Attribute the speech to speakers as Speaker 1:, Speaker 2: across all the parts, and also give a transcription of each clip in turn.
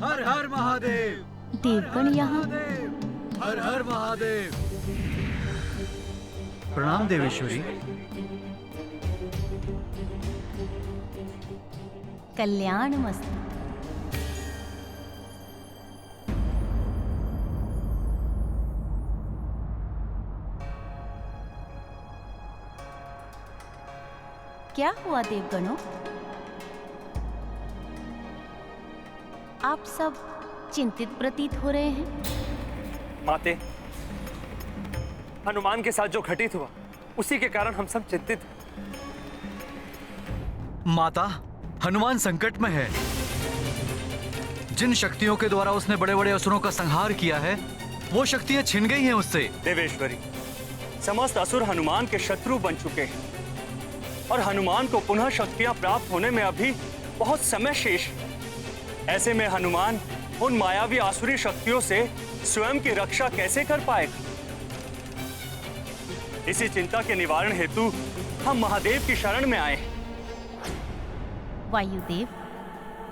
Speaker 1: हर हर महादेव।
Speaker 2: देवगण यहाँ।
Speaker 1: हर हर महादेव।
Speaker 3: प्रणाम देवेश्वरी।
Speaker 2: कल्याण मस्तु। क्या हुआ देवगणों? आप सब चिंतित प्रतीत हो रहे हैं।
Speaker 4: माते, हनुमान के साथ जो घटित हुआ उसी के कारण हम सब चिंतित हैं।
Speaker 3: माता, हनुमान संकट में है। जिन शक्तियों के द्वारा उसने बड़े बड़े असुरों का संहार किया है, वो शक्तियां छिन गई हैं उससे।
Speaker 4: देवेश्वरी, समस्त असुर हनुमान के शत्रु बन चुके हैं और हनुमान को पुनः शक्तियां प्राप्त होने में अभी बहुत समय शेष है। ऐसे में हनुमान उन मायावी आसुरी शक्तियों से स्वयं की रक्षा कैसे कर पाएगा? इसी चिंता के निवारण हेतु हम महादेव की शरण में आए हैं।
Speaker 2: वायुदेव,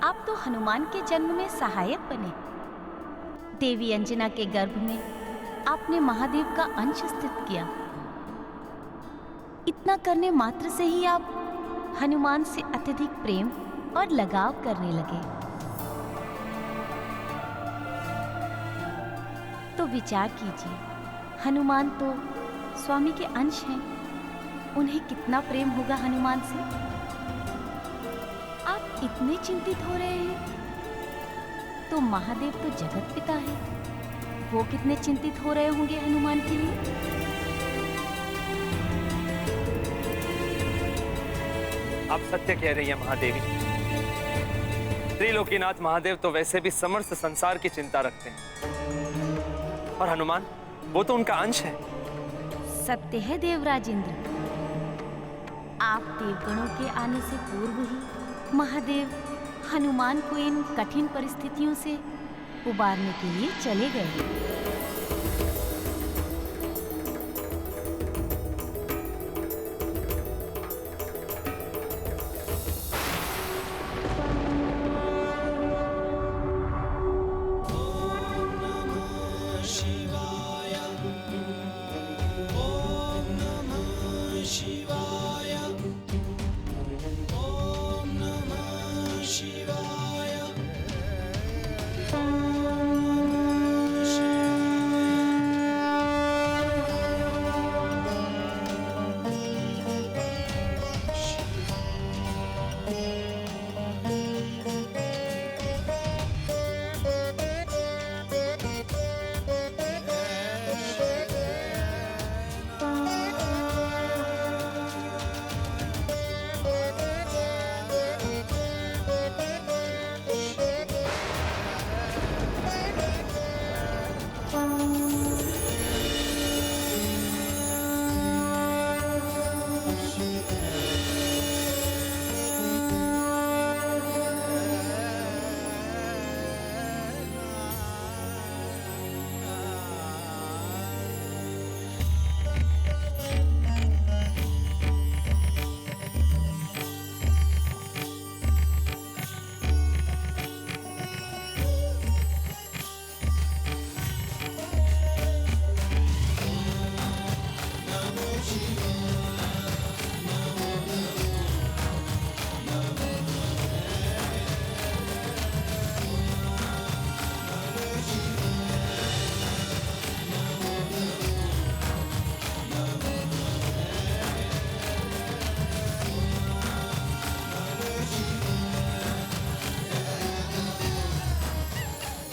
Speaker 2: आप तो हनुमान के जन्म में सहायक बने। देवी अंजना के गर्भ में आपने महादेव का अंश स्थित किया। इतना करने मात्र से ही आप हनुमान से अत्यधिक प्रेम और लगाव करने लगे। तो विचार कीजिए, हनुमान तो स्वामी के अंश हैं। उन्हें कितना प्रेम होगा हनुमान से। आप इतने चिंतित हो रहे हैं तो महादेव तो जगत पिता है, वो कितने चिंतित हो रहे होंगे हनुमान के लिए।
Speaker 4: आप सत्य कह रही हैं महादेवी। त्रिलोकीनाथ महादेव तो वैसे भी समस्त संसार की चिंता रखते हैं और हनुमान, वो तो उनका अंश है।
Speaker 2: सत्य है देवराज इंद्र। आप देवगणों के आने से पूर्व ही महादेव हनुमान को इन कठिन परिस्थितियों से उबारने के लिए चले गए।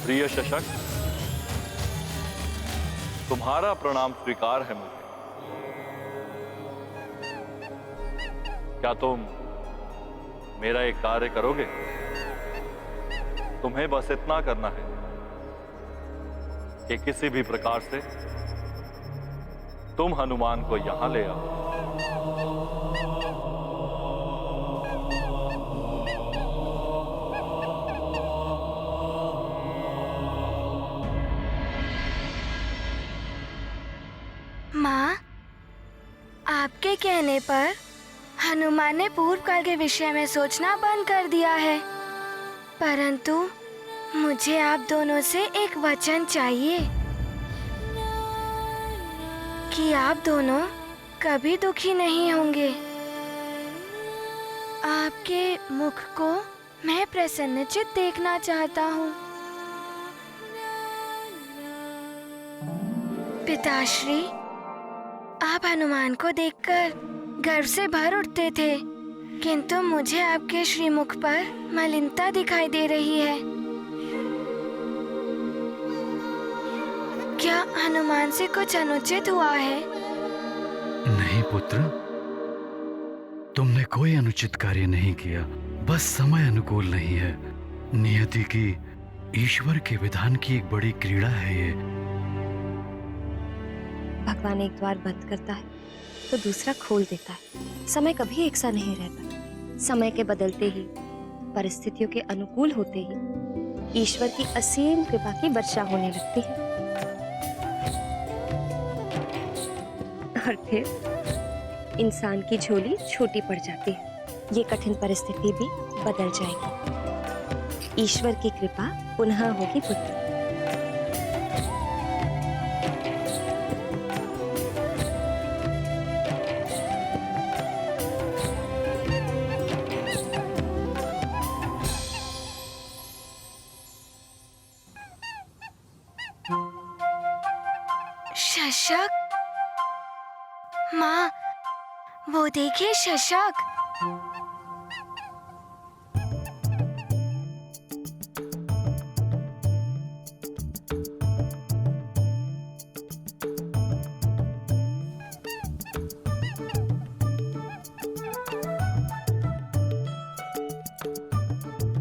Speaker 5: प्रिय शशक, तुम्हारा प्रणाम स्वीकार है मुझे। क्या तुम मेरा एक कार्य करोगे? तुम्हें बस इतना करना है कि किसी भी प्रकार से तुम हनुमान को यहां ले आओ।
Speaker 6: कहने पर हनुमान ने पूर्व काल के विषय में सोचना बंद कर दिया है, परंतु मुझे आप दोनों से एक वचन चाहिए कि आप दोनों कभी दुखी नहीं होंगे। आपके मुख को मैं प्रसन्नचित देखना चाहता हूँ। पिताश्री, आप हनुमान को देखकर गर्व से भर उठते थे, किंतु मुझे आपके श्रीमुख पर मलिनता दिखाई दे रही है। क्या हनुमान से कुछ अनुचित हुआ है?
Speaker 3: नहीं पुत्र, तुमने कोई अनुचित कार्य नहीं किया, बस समय अनुकूल नहीं है। नियति की, ईश्वर के विधान की एक बड़ी क्रीड़ा है ये।
Speaker 7: भगवान एक द्वार बंद करता है तो दूसरा खोल देता है। समय कभी एक सा नहीं रहता। समय के बदलते ही, परिस्थितियों के अनुकूल होते ही ईश्वर की असीम कृपा की वर्षा होने लगती है और फिर इंसान की झोली छोटी पड़ जाती है। ये कठिन परिस्थिति भी बदल जाएगी। ईश्वर की कृपा पुनः होगी पुत्र।
Speaker 6: शशक, माँ, वो देखिए शशक।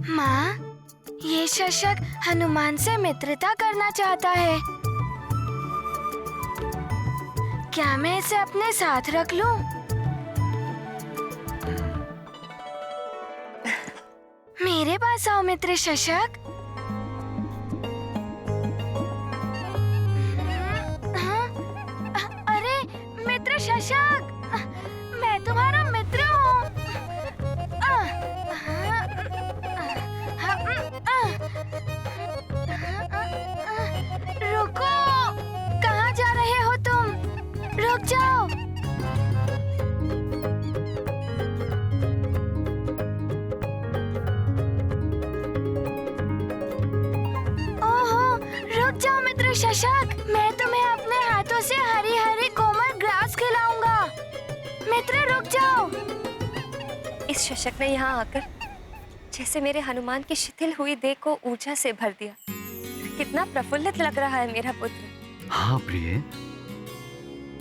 Speaker 6: माँ, ये शशक हनुमान से मित्रता करना चाहता है। क्या मैं इसे अपने साथ रख लूं? मेरे पास आओ मित्र शशक। हाँ? अरे मित्र शशक, मैं तुम्हारा मित्र हूँ। रुको, कहाँ जा रहे हो तुम? रुक जाओ। ओहो, रुक जाओ मित्र शशक, मैं तुम्हें अपने हाथों से हरी हरी कोमल ग्रास खिलाऊंगा। मित्र रुक जाओ।
Speaker 7: इस शशक ने यहाँ आकर जैसे मेरे हनुमान की शिथिल हुई देह को ऊर्जा से भर दिया। कितना प्रफुल्लित लग रहा है मेरा पुत्र।
Speaker 3: हाँ प्रिय,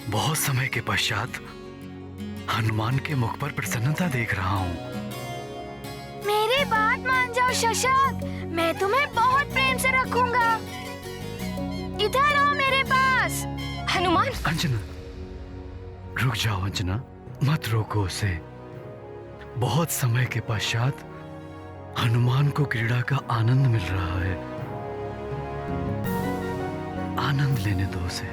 Speaker 3: बहुत समय के पश्चात हनुमान के मुख पर प्रसन्नता देख रहा हूँ।
Speaker 6: मेरी बात मान जाओ शशक, मैं तुम्हें बहुत प्रेम से रखूंगा। इधर आओ मेरे पास।
Speaker 7: हनुमान!
Speaker 3: अंजना, रुक जाओ अंजना, मत रोको उसे। बहुत समय के पश्चात हनुमान को क्रीड़ा का आनंद मिल रहा है। आनंद लेने दो उसे।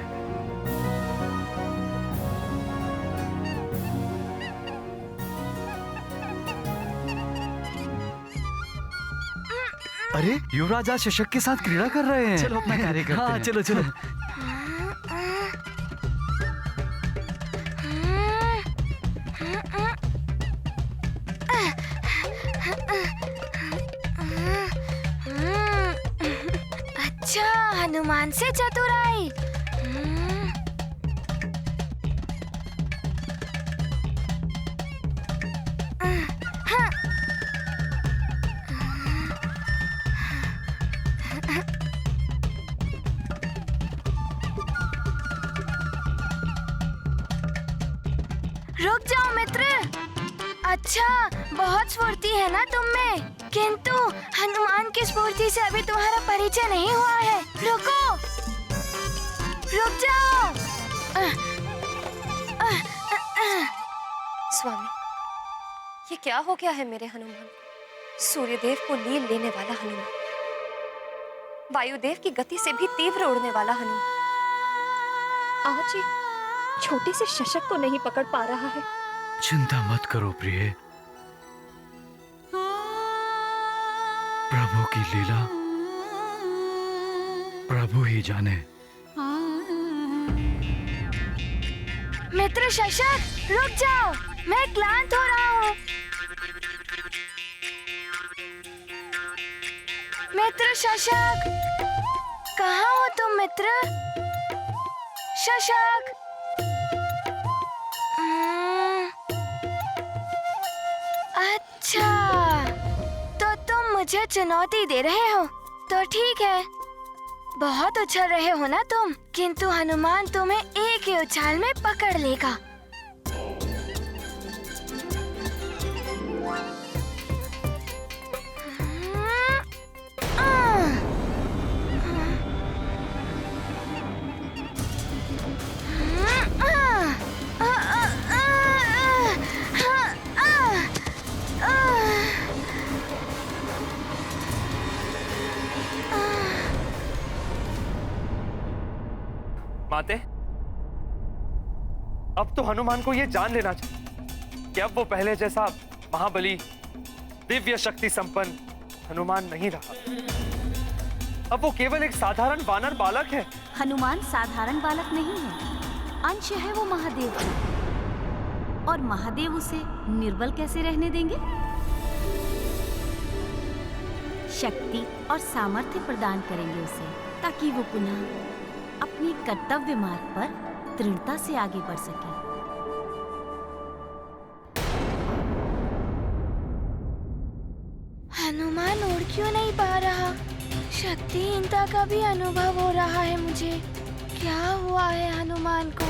Speaker 3: अरे युवराज आज शशक के साथ क्रीड़ा कर रहे हैं। चलो अपना कार्य करते हैं। हाँ चलो चलो।
Speaker 6: अच्छा, हनुमान से चतुराई। रुक जाओ मित्र। अच्छा, बहुत स्फूर्ति है ना तुम में, किंतु हनुमान की स्फूर्ति से अभी तुम्हारा परिचय नहीं हुआ है। रुको, रुक जाओ।
Speaker 7: स्वामी, ये क्या हो गया है मेरे हनुमान को? सूर्यदेव को लील लेने वाला हनुमान, वायुदेव की गति से भी तीव्र उड़ने वाला हनुमान, आज एक छोटे से शशक को नहीं पकड़ पा रहा है।
Speaker 3: चिंता मत करो प्रिय, प्रभु की लीला प्रभु ही जाने।
Speaker 6: मित्र शशक, रुक जाओ, मैं क्लांत हो रहा हूँ। मित्र शशक, कहाँ हो तुम मित्र? शशक। अच्छा, तो तुम मुझे चुनौती दे रहे हो, तो ठीक है। बहुत उछल रहे हो ना तुम, किंतु हनुमान तुम्हें एक ही उछाल में पकड़ लेगा।
Speaker 4: माते, अब तो हनुमान को यह जान लेना चाहिए कि अब वो पहले जैसा महाबली, दिव्य शक्ति संपन्न हनुमान नहीं रहा। अब वो केवल एक साधारण वानर बालक है।
Speaker 2: हनुमान साधारण बालक नहीं है, अंश है वो महादेव का। और महादेव उसे निर्बल कैसे रहने देंगे? शक्ति और सामर्थ्य प्रदान करेंगे उसे, ताकि वो पुनः अपने कर्तव्य मार्ग पर दृढ़ता से आगे बढ़ सके।
Speaker 6: हनुमान उड़ क्यों नहीं पा रहा? शक्तिहीनता का भी अनुभव हो रहा है मुझे। क्या हुआ है हनुमान को?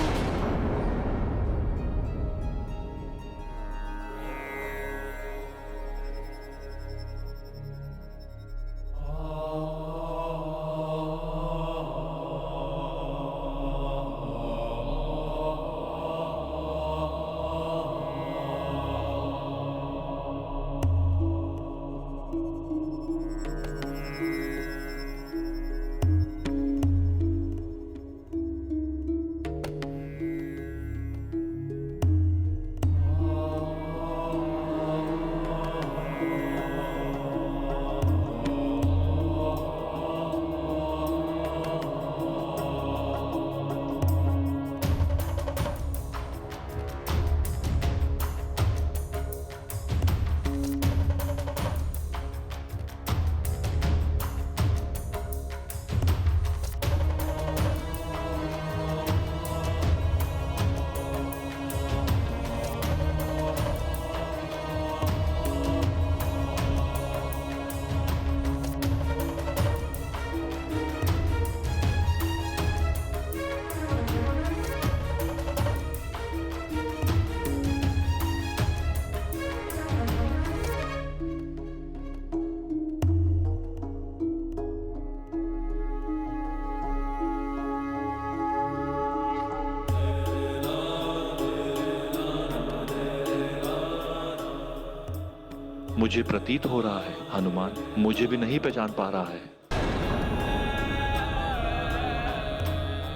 Speaker 5: मुझे प्रतीत हो रहा है हनुमान मुझे भी नहीं पहचान पा रहा है।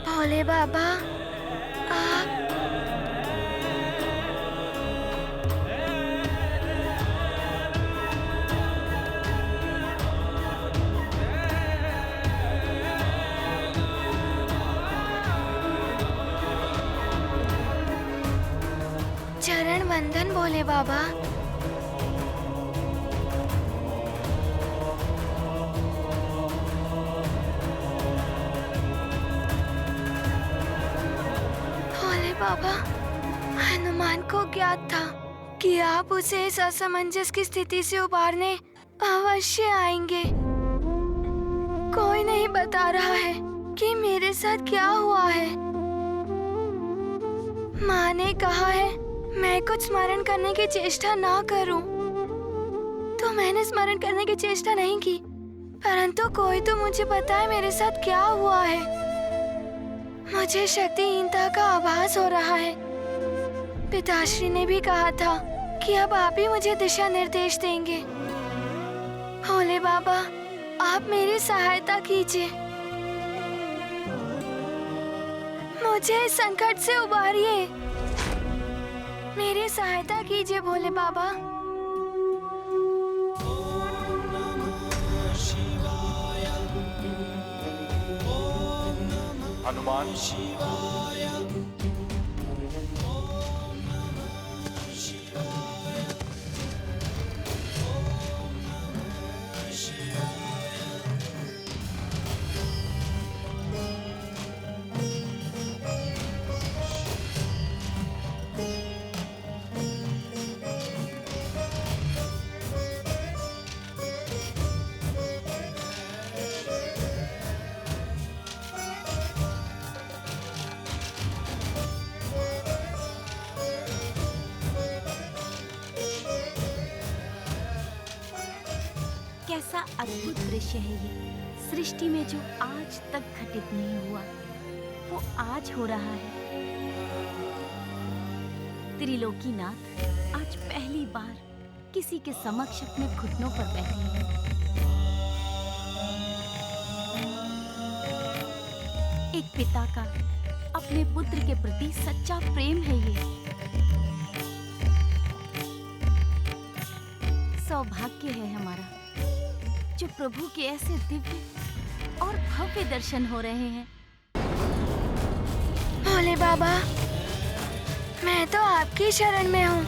Speaker 6: भोले बाबा, आप चरण वंदन भोले बाबा। बाबा, हनुमान को ज्ञात था कि आप उसे इस असमंजस की स्थिति से उबारने अवश्य आएंगे। कोई नहीं बता रहा है कि मेरे साथ क्या हुआ है। माँ ने कहा है मैं कुछ स्मरण करने की चेष्टा ना करूं, तो मैंने स्मरण करने की चेष्टा नहीं की, परंतु कोई तो मुझे बताए मेरे साथ क्या हुआ है। मुझे शक्तिहीनता का आभास हो रहा है। पिताश्री ने भी कहा था कि अब आप ही मुझे दिशा निर्देश देंगे। भोले बाबा, आप मेरी सहायता कीजिए, मुझे इस संकट से उबारिए। मेरी सहायता कीजिए भोले बाबा।
Speaker 5: हनुमान,
Speaker 2: कैसा अद्भुत दृश्य है ये। सृष्टि में जो आज तक घटित नहीं हुआ वो आज हो रहा है। त्रिलोकीनाथ आज पहली बार किसी के समक्ष अपने घुटनों पर बैठे हैं। एक पिता का अपने पुत्र के प्रति सच्चा प्रेम है ये। सौभाग्य है हमारा जो प्रभु के ऐसे दिव्य और भव्य दर्शन हो रहे हैं।
Speaker 6: भोले बाबा, मैं तो आपकी शरण में हूँ।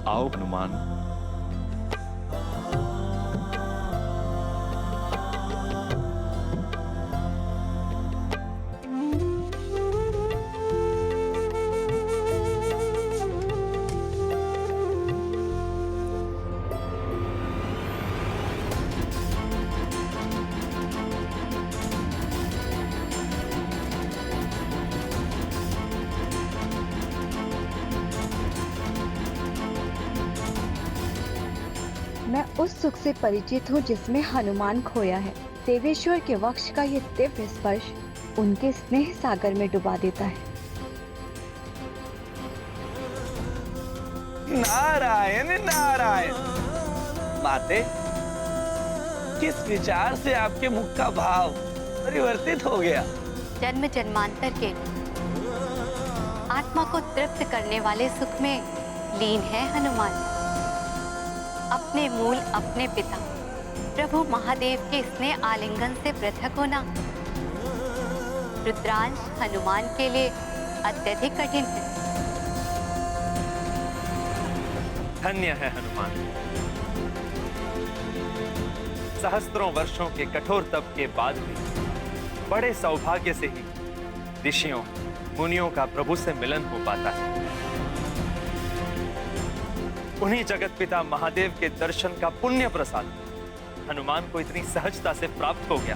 Speaker 5: आओ हनुमान।
Speaker 8: मैं उस सुख से परिचित हूँ जिसमें हनुमान खोया है। देवेश्वर के वक्ष का ये दिव्य स्पर्श उनके स्नेह सागर में डुबा देता है।
Speaker 9: नारायण नारायण। माते, किस विचार से आपके मुख का भाव परिवर्तित हो गया?
Speaker 7: जन्म जन्मांतर के आत्मा को तृप्त करने वाले सुख में लीन है हनुमान। अपने मूल, अपने पिता प्रभु महादेव के स्नेह आलिंगन से पृथक होना रुद्रांश हनुमान के लिए अत्यधिक कठिन है।
Speaker 10: धन्य है हनुमान। सहस्त्रों वर्षों के कठोर तप के बाद भी बड़े सौभाग्य से ही ऋषियों मुनियों का प्रभु से मिलन हो पाता है। उन्हीं जगत पिता महादेव के दर्शन का पुण्य प्रसाद हनुमान को इतनी सहजता से प्राप्त हो गया।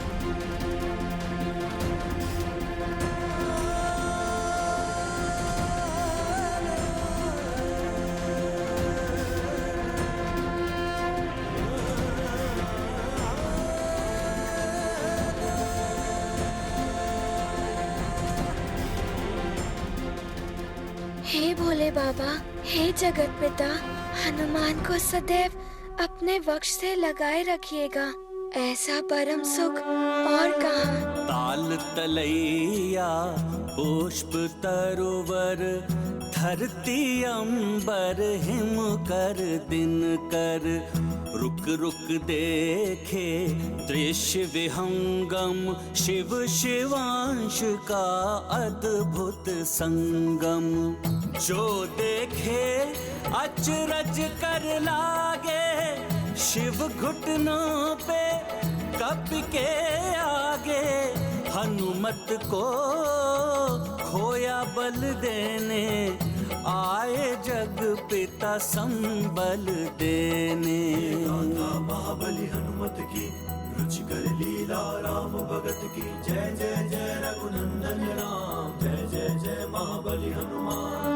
Speaker 6: हे भोले बाबा, हे जगत पिता, हनुमान को सदैव अपने वक्ष से लगाए रखिएगा। ऐसा परम सुख और कहाँ।
Speaker 1: ताल तलैया पुष्प तरोवर, धरती अंबर हिम कर दिन कर, रुक रुक देखे दृश्य विहंगम, शिव शिवांश का अद्भुत संगम। जो देखे अचरज कर लागे, शिव घुटनों पे कप के आगे, हनुमत को खोया बल देने, आए जग पिता संबल देने।
Speaker 11: महाबली हनुमत की रुचिकर लीला, राम भगत की जय जय जय रघुनंदन राम, जय जय जय महाबली हनुमान।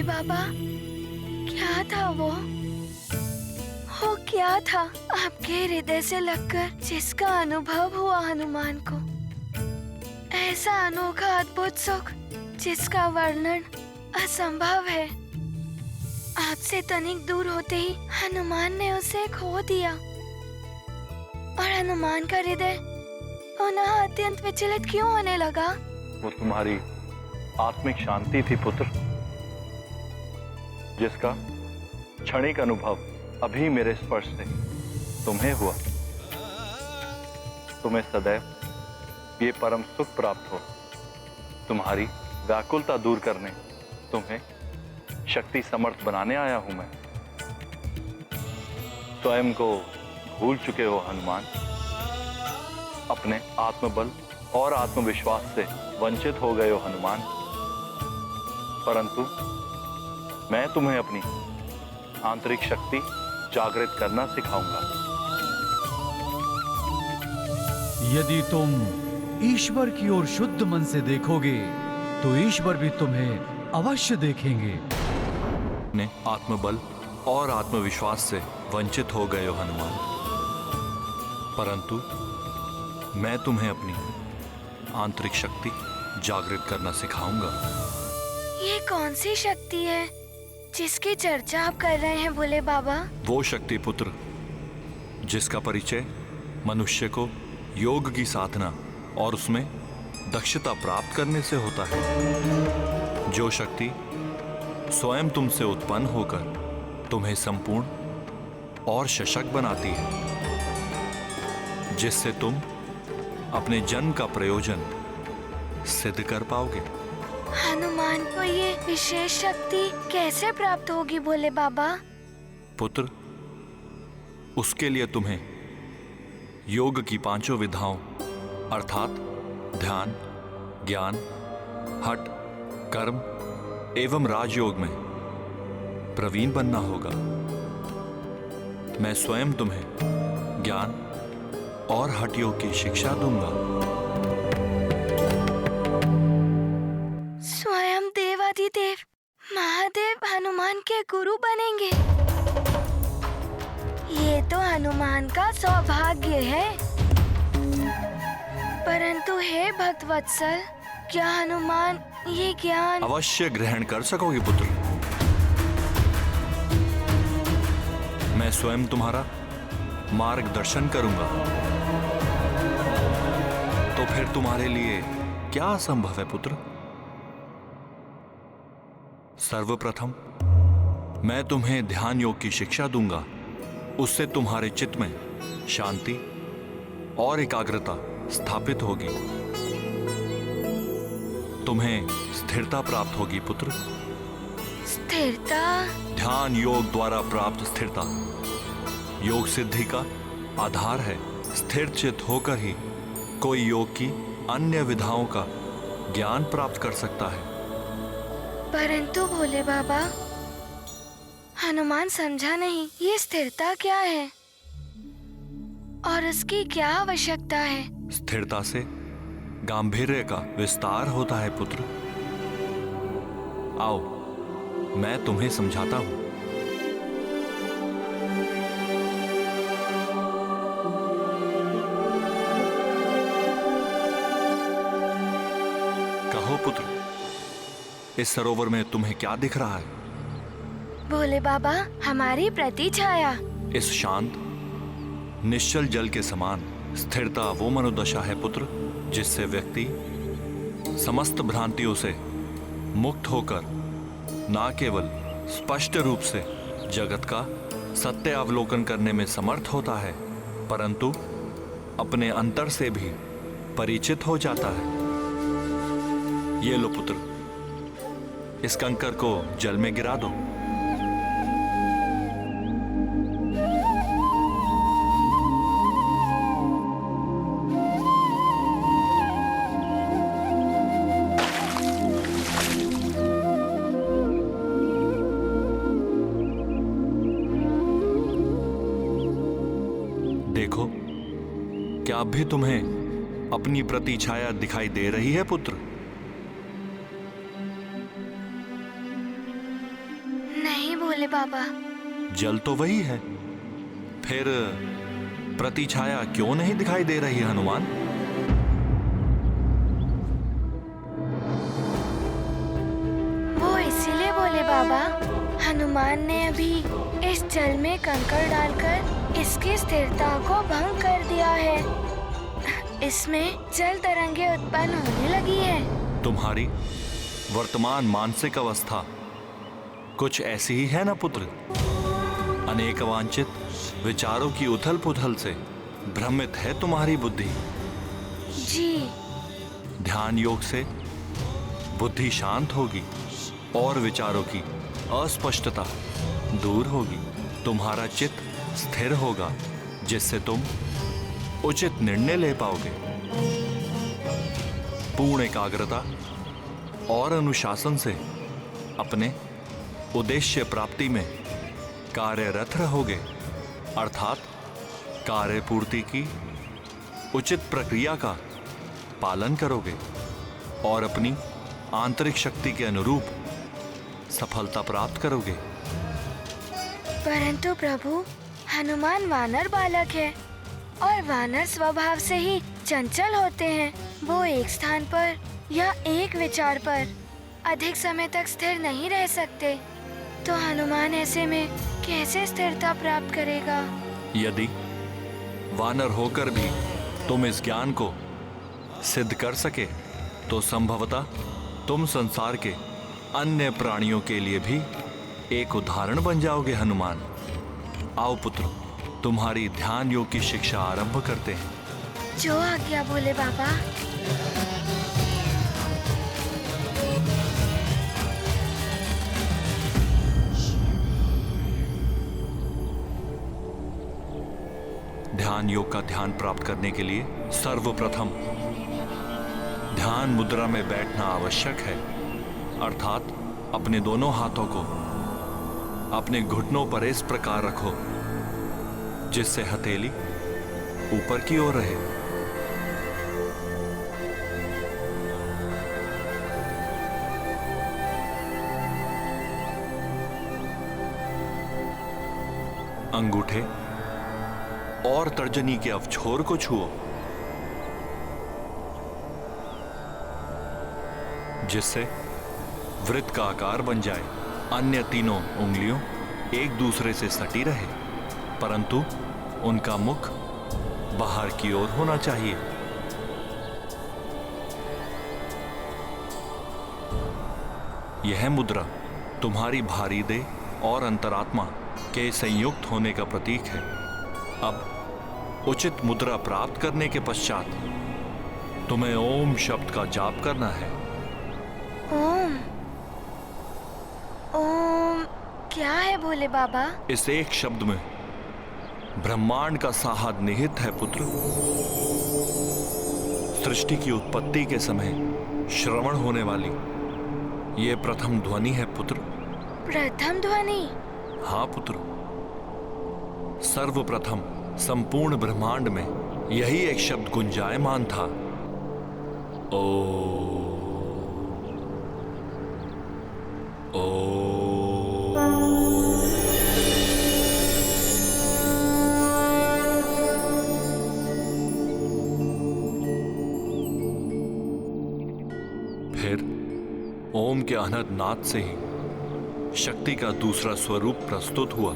Speaker 6: बाबा, क्या था वो क्या था आपके हृदय से लगकर जिसका अनुभव हुआ हनुमान को? ऐसा अनोखा अद्भुत सुख जिसका वर्णन असंभव है। आपसे तनिक दूर होते ही हनुमान ने उसे खो दिया और हनुमान का हृदय पुनः अत्यंत विचलित क्यों होने लगा?
Speaker 5: वो तुम्हारी आत्मिक शांति थी पुत्र, जिसका क्षणिक अनुभव अभी मेरे स्पर्श से तुम्हें हुआ। तुम्हें सदैव ये परम सुख प्राप्त हो। तुम्हारी व्याकुलता दूर करने, तुम्हें शक्ति समर्थ बनाने आया हूं मैं। स्वयं को भूल चुके हो हनुमान, अपने आत्मबल और आत्मविश्वास से वंचित हो गए हो हनुमान। परंतु मैं तुम्हें अपनी आंतरिक शक्ति जागृत करना सिखाऊंगा।
Speaker 3: यदि तुम ईश्वर की ओर शुद्ध मन से देखोगे तो ईश्वर भी तुम्हें अवश्य देखेंगे।
Speaker 5: अपने आत्मबल और आत्मविश्वास से वंचित हो गए हो हनुमान, परंतु मैं तुम्हें अपनी आंतरिक शक्ति जागृत करना सिखाऊंगा।
Speaker 6: ये कौन सी शक्ति है जिसकी चर्चा आप कर रहे हैं भोले बाबा?
Speaker 5: वो शक्ति पुत्र जिसका परिचय मनुष्य को योग की साधना और उसमें दक्षता प्राप्त करने से होता है। जो शक्ति स्वयं तुमसे उत्पन्न होकर तुम्हें संपूर्ण और सशक्त बनाती है, जिससे तुम अपने जन्म का प्रयोजन सिद्ध कर पाओगे।
Speaker 6: हनुमान को ये विशेष शक्ति कैसे प्राप्त होगी भोले बाबा?
Speaker 5: पुत्र, उसके लिए तुम्हें योग की 5 विधाओं अर्थात ध्यान, ज्ञान, हठ, कर्म एवं राजयोग में प्रवीण बनना होगा। मैं स्वयं तुम्हें ज्ञान और हठ योग की शिक्षा दूंगा।
Speaker 6: स्वयं देवाधिदेव महादेव हनुमान के गुरु बनेंगे। ये तो हनुमान का सौभाग्य है। परंतु हे भक्तवत्सल, क्या हनुमान ये ज्ञान
Speaker 5: अवश्य ग्रहण कर सकोगे पुत्र। मैं स्वयं तुम्हारा मार्गदर्शन करूंगा। तो फिर तुम्हारे लिए क्या असंभव है पुत्र? सर्वप्रथम मैं तुम्हें ध्यान योग की शिक्षा दूंगा। उससे तुम्हारे चित्त में शांति और एकाग्रता स्थापित होगी। तुम्हें स्थिरता प्राप्त होगी पुत्र।
Speaker 6: स्थिरता?
Speaker 5: ध्यान योग द्वारा प्राप्त स्थिरता योग सिद्धि का आधार है। स्थिर चित्त होकर ही कोई योग की अन्य विधाओं का ज्ञान प्राप्त कर सकता है।
Speaker 6: परंतु भोले बाबा, हनुमान समझा नहीं ये स्थिरता क्या है और उसकी क्या आवश्यकता है?
Speaker 5: स्थिरता से गांभीर्य का विस्तार होता है पुत्र। आओ, मैं तुम्हें समझाता हूं। कहो पुत्र, इस सरोवर में तुम्हें क्या दिख रहा है?
Speaker 6: भोले बाबा, हमारी प्रतिछाया।
Speaker 5: इस शांत निश्चल जल के समान स्थिरता वो मनोदशा है पुत्र, जिससे व्यक्ति समस्त भ्रांतियों से मुक्त होकर न केवल स्पष्ट रूप से जगत का सत्य अवलोकन करने में समर्थ होता है, परंतु अपने अंतर से भी परिचित हो जाता है। ये लो पुत्र, इस कंकर को जल में गिरा दो। देखो, क्या अब भी तुम्हें अपनी प्रतिछाया दिखाई दे रही है पुत्र?
Speaker 6: भोले बाबा।
Speaker 5: जल तो वही है, फिर प्रतिछाया क्यों नहीं दिखाई दे रही हनुमान?
Speaker 6: वो इसीलिए भोले बाबा, हनुमान ने अभी इस जल में कंकड़ डालकर इसकी स्थिरता को भंग कर दिया है। इसमें जल तरंगे उत्पन्न होने लगी है।
Speaker 5: तुम्हारी वर्तमान मानसिक अवस्था कुछ ऐसी ही है ना पुत्र? अनेक अवांछित विचारों की उथल पुथल से भ्रमित है तुम्हारी बुद्धि।
Speaker 6: जी।
Speaker 5: ध्यान योग से बुद्धि शांत होगी और विचारों की अस्पष्टता दूर होगी। तुम्हारा चित्त स्थिर होगा, जिससे तुम उचित निर्णय ले पाओगे। पूर्ण एकाग्रता और अनुशासन से अपने उद्देश्य प्राप्ति में कार्यरत रहोगे, अर्थात कार्य पूर्ति की उचित प्रक्रिया का पालन करोगे और अपनी आंतरिक शक्ति के अनुरूप सफलता प्राप्त करोगे।
Speaker 6: परंतु प्रभु, हनुमान वानर बालक है और वानर स्वभाव से ही चंचल होते हैं। वो एक स्थान पर या एक विचार पर अधिक समय तक स्थिर नहीं रह सकते, तो हनुमान ऐसे में कैसे स्थिरता प्राप्त करेगा?
Speaker 5: यदि वानर होकर भी तुम इस ज्ञान को सिद्ध कर सके, तो संभवतः तुम संसार के अन्य प्राणियों के लिए भी एक उदाहरण बन जाओगे हनुमान। आओ पुत्र, तुम्हारी ध्यान योग की शिक्षा आरंभ करते हैं।
Speaker 6: जो आज्ञा भोले बाबा।
Speaker 5: ध्यान योग का ध्यान प्राप्त करने के लिए सर्वप्रथम ध्यान मुद्रा में बैठना आवश्यक है, अर्थात अपने दोनों हाथों को अपने घुटनों पर इस प्रकार रखो जिससे हथेली ऊपर की ओर रहे। अंगूठे और तर्जनी के अवछोर को छुओ, जिससे वृत्त का आकार बन जाए। अन्य तीनों उंगलियों एक दूसरे से सटी रहे, परंतु उनका मुख बाहर की ओर होना चाहिए। यह मुद्रा तुम्हारी भारी देह और अंतरात्मा के संयुक्त होने का प्रतीक है। अब उचित मुद्रा प्राप्त करने के पश्चात तुम्हें ओम शब्द का जाप करना है।
Speaker 6: ओम। ओम क्या है भोले बाबा?
Speaker 5: इस एक शब्द में ब्रह्मांड का साहद निहित है पुत्र। सृष्टि की उत्पत्ति के समय श्रवण होने वाली ये प्रथम ध्वनि है पुत्र।
Speaker 6: प्रथम ध्वनि?
Speaker 5: हाँ पुत्र, सर्वप्रथम संपूर्ण ब्रह्मांड में यही एक शब्द गुंजायमान था। ओ फिर ओम के अनहद नाद से ही शक्ति का दूसरा स्वरूप प्रस्तुत हुआ,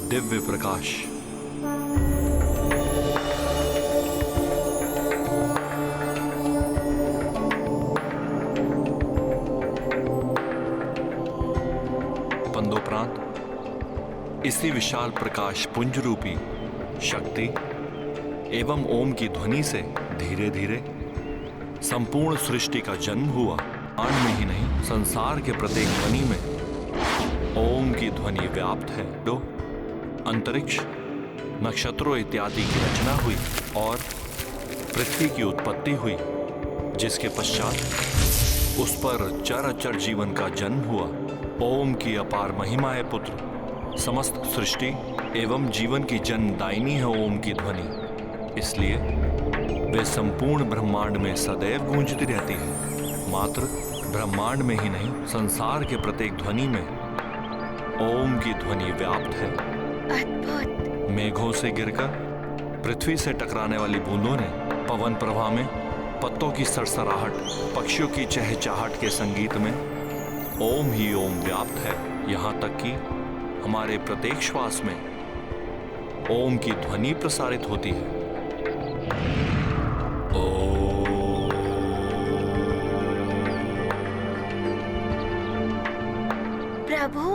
Speaker 5: दिव्य प्रकाश। पंदोपरांत इसी विशाल प्रकाश पुंज रूपी शक्ति एवं ओम की ध्वनि से धीरे धीरे संपूर्ण सृष्टि का जन्म हुआ। आन में ही नहीं, संसार के प्रत्येक ध्वनि में ओम की ध्वनि व्याप्त है। दो अंतरिक्ष, नक्षत्रों इत्यादि की रचना हुई और पृथ्वी की उत्पत्ति हुई, जिसके पश्चात उस पर चर अचर जीवन का जन्म हुआ। ओम की अपार महिमा है पुत्र। समस्त सृष्टि एवं जीवन की जन्मदायिनी है ओम की ध्वनि, इसलिए वे संपूर्ण ब्रह्मांड में सदैव गूंजती रहती है। मात्र ब्रह्मांड में ही नहीं, संसार के प्रत्येक ध्वनि में ओम की ध्वनि व्याप्त है।
Speaker 6: अद्भुत।
Speaker 5: मेघों से गिरकर पृथ्वी से टकराने वाली बूंदों ने पवन प्रवाह में, पत्तों की सरसराहट, पक्षियों की चहचहाहट के संगीत में ओम ही ओम व्याप्त है। यहाँ तक कि हमारे प्रत्येक श्वास में ओम की ध्वनि प्रसारित होती है।
Speaker 6: प्रभु,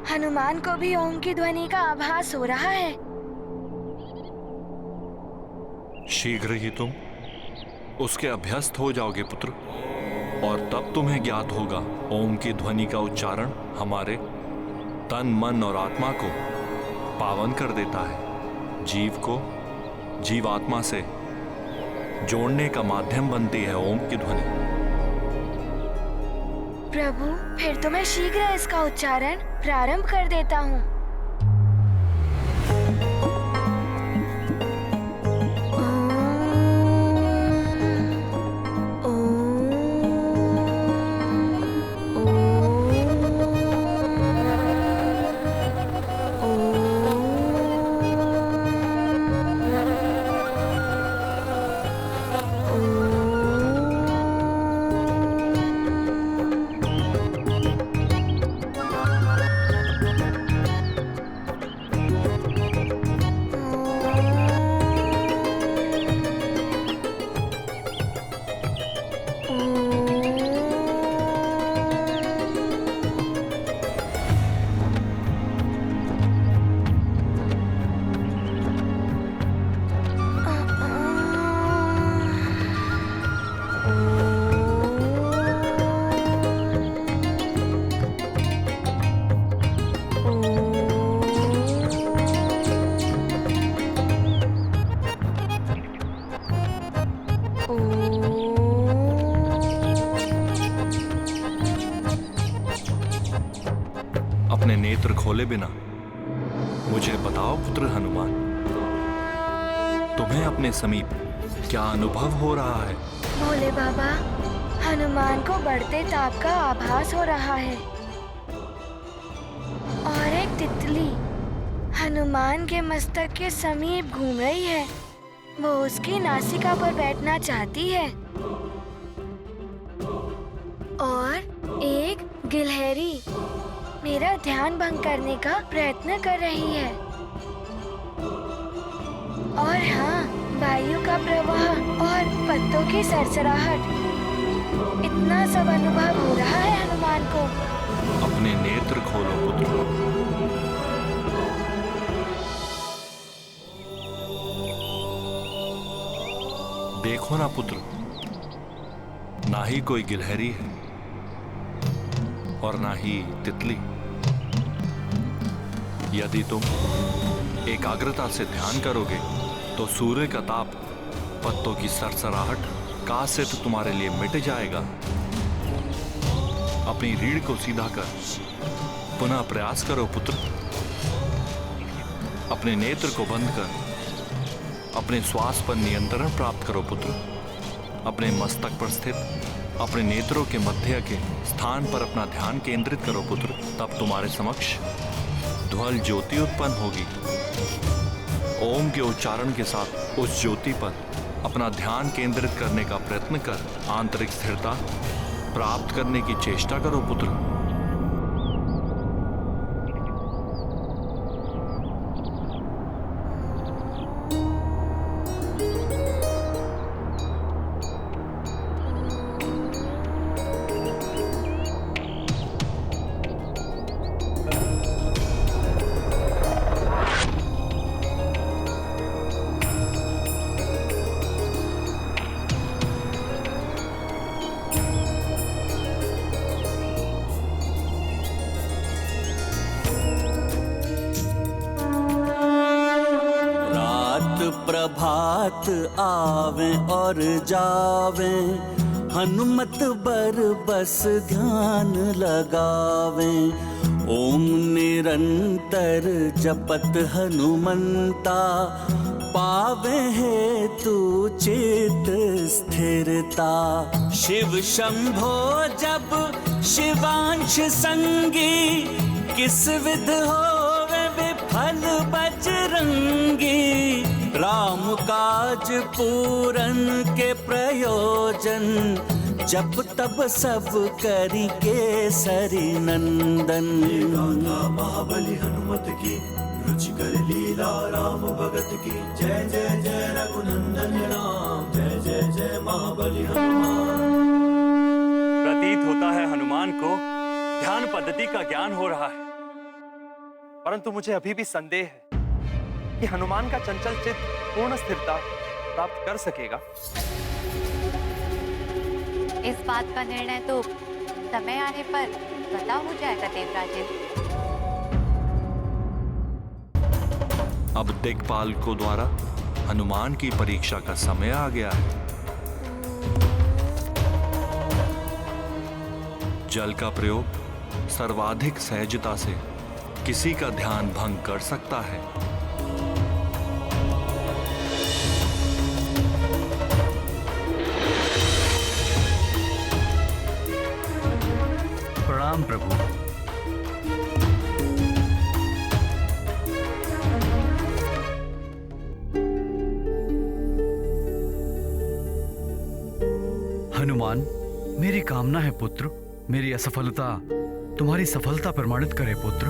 Speaker 6: हनुमान को भी ओम की ध्वनि का आभास हो रहा है।
Speaker 5: शीघ्र ही तुम उसके अभ्यस्त हो जाओगे पुत्र, और तब तुम्हें ज्ञात होगा ओम की ध्वनि का उच्चारण हमारे तन, मन और आत्मा को पावन कर देता है, जीव को जीवात्मा से जोड़ने का माध्यम बनती है ओम की ध्वनि।
Speaker 6: प्रभु, फिर तो मैं शीघ्र इसका उच्चारण प्रारंभ कर देता हूँ।
Speaker 5: अपने नेत्र खोले बिना मुझे बताओ पुत्र हनुमान, तुम्हें अपने समीप क्या अनुभव हो रहा है?
Speaker 6: भोले बाबा, हनुमान को बढ़ते ताप का आभास हो रहा है और एक तितली हनुमान के मस्तक के समीप घूम रही है। वो उसकी नासिका पर बैठना चाहती है और एक गिलहरी मेरा ध्यान भंग करने का प्रयत्न कर रही है। और हाँ, वायु का प्रवाह और पत्तों की सरसराहट, इतना सब अनुभव हो रहा है हनुमान को।
Speaker 5: अपने नेत्र खोलो पुत्र। देखो ना पुत्र, ना ही कोई गिलहरी है और ना ही तितली। यदि तुम एकाग्रता से ध्यान करोगे तो सूर्य का ताप, पत्तों की सरसराहट का से तो तुम्हारे लिए मिट जाएगा। अपनी रीढ़ को सीधा कर पुनः प्रयास करो पुत्र। अपने नेत्र को बंद कर अपने श्वास पर नियंत्रण प्राप्त करो पुत्र। अपने मस्तक पर स्थित अपने नेत्रों के मध्य के स्थान पर अपना ध्यान केंद्रित करो पुत्र। तब तुम्हारे समक्ष ध्वल ज्योति उत्पन्न होगी। ओम के उच्चारण के साथ उस ज्योति पर अपना ध्यान केंद्रित करने का प्रयत्न कर आंतरिक स्थिरता प्राप्त करने की चेष्टा करो पुत्र।
Speaker 1: प्रभात आवे और जावे, हनुमत बर बस ध्यान लगावे। ओम निरंतर जपत हनुमंता, पावे है तू चित स्थिरता। शिव शंभो जब शिवांश संगी, किस विध होवे विफल बजरंगी, राम काज पूरन के प्रयोजन, जब तब सब करी केसरी नंदन।
Speaker 11: महाबली हनुमत की रुचिकर लीला राम भगत की, जय जय जय रघुनंदन राम, जय जय जय महाबली हनुमान।
Speaker 4: प्रतीत होता है हनुमान को ध्यान पद्धति का ज्ञान हो रहा है,
Speaker 10: परंतु मुझे अभी भी संदेह है कि हनुमान का चंचल चित्त पूर्ण स्थिरता प्राप्त कर सकेगा।
Speaker 12: इस बात का निर्णय तो समय आने पर पता हो जाएगा देवराजेंद्र।
Speaker 5: अब दिक्पालकों द्वारा हनुमान की परीक्षा का समय आ गया है। जल का प्रयोग सर्वाधिक सहजता से किसी का ध्यान भंग कर सकता है।
Speaker 3: प्रणाम प्रभु। हनुमान, मेरी कामना है पुत्र, मेरी असफलता तुम्हारी सफलता प्रमाणित करे पुत्र।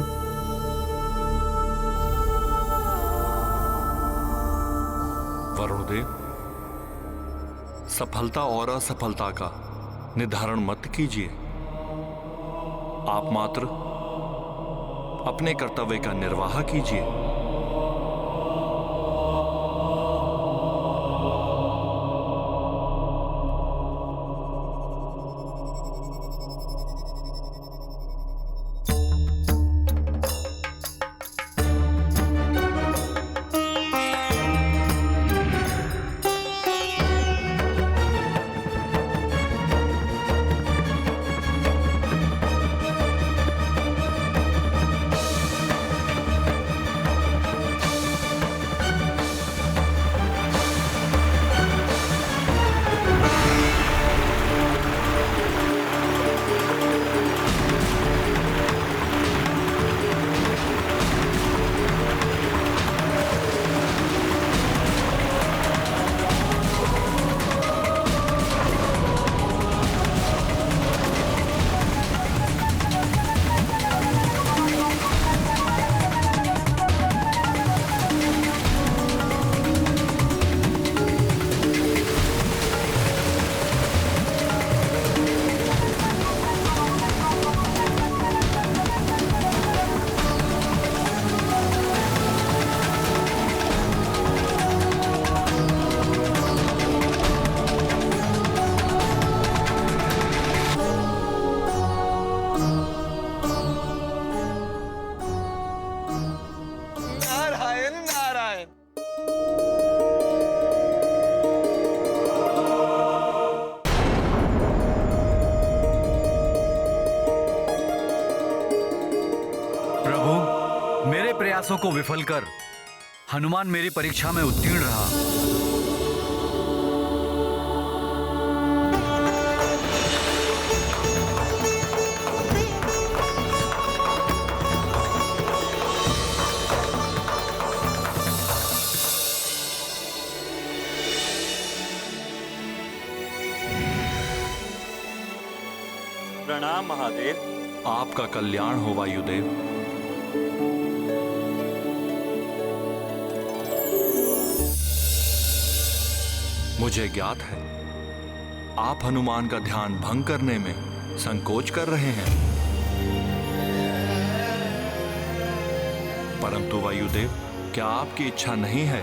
Speaker 5: वरुणदेव, सफलता और असफलता का निर्धारण मत कीजिए। आप मात्र अपने कर्तव्य का निर्वाह कीजिए।
Speaker 3: प्रयासों को विफल कर हनुमान मेरी परीक्षा में उत्तीर्ण रहा।
Speaker 4: प्रणाम महादेव।
Speaker 5: आपका कल्याण हो वायुदेव। मुझे ज्ञात है आप हनुमान का ध्यान भंग करने में संकोच कर रहे हैं, परंतु वायुदेव, क्या आपकी इच्छा नहीं है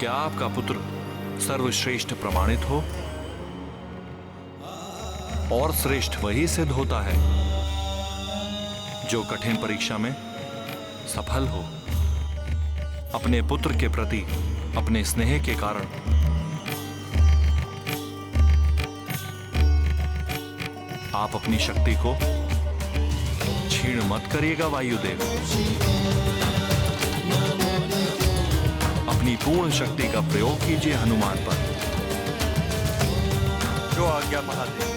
Speaker 5: क्या आपका पुत्र सर्वश्रेष्ठ प्रमाणित हो? और श्रेष्ठ वही सिद्ध होता है जो कठिन परीक्षा में सफल हो। अपने पुत्र के प्रति अपने स्नेह के कारण आप अपनी शक्ति को छीण मत करिएगा वायुदेव। अपनी पूर्ण शक्ति का प्रयोग कीजिए हनुमान पर।
Speaker 4: जो आज्ञा महादेव।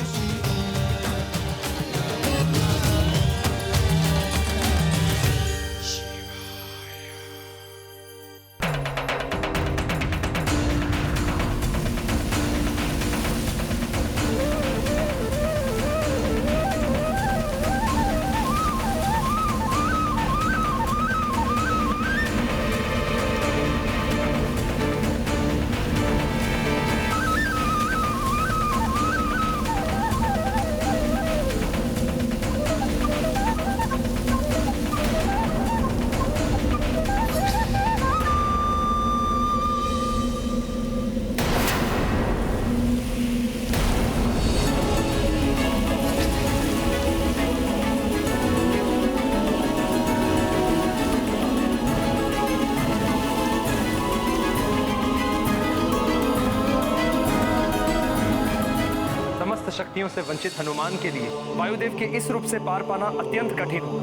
Speaker 10: शक्तियों से वंचित हनुमान के लिए वायुदेव के इस रूप से पार पाना अत्यंत कठिन होगा।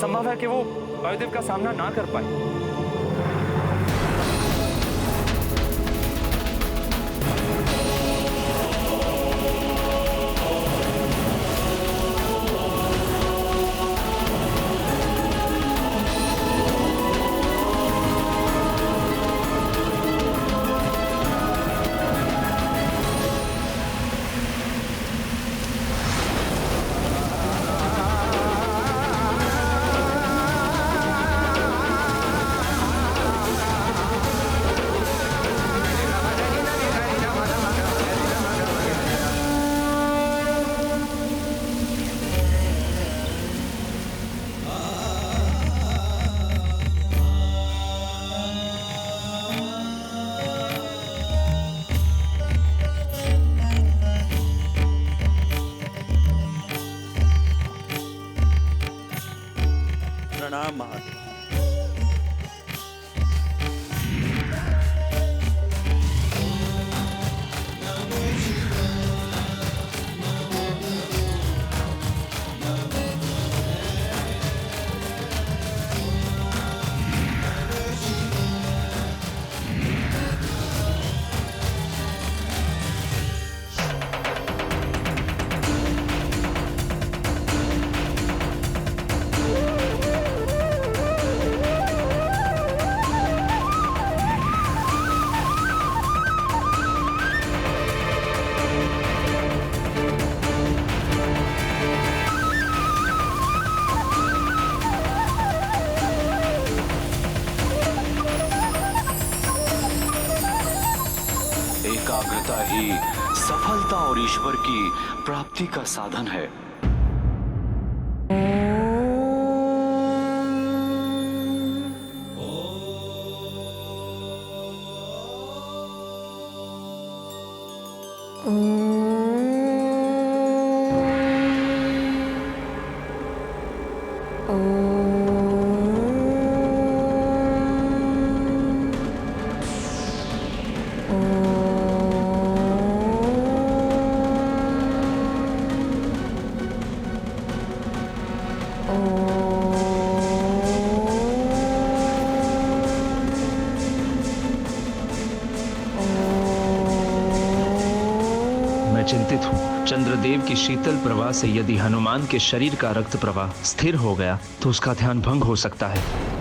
Speaker 10: संभव है कि वो वायुदेव का सामना ना कर पाए।
Speaker 4: प्रणाम महादेव।
Speaker 3: एकाग्रता ही सफलता और ईश्वर की प्राप्ति का साधन है।
Speaker 13: मैं चिंतित हूँ। चंद्रदेव की शीतल प्रवाह से यदि हनुमान के शरीर का रक्त प्रवाह स्थिर हो गया तो उसका ध्यान भंग हो सकता है।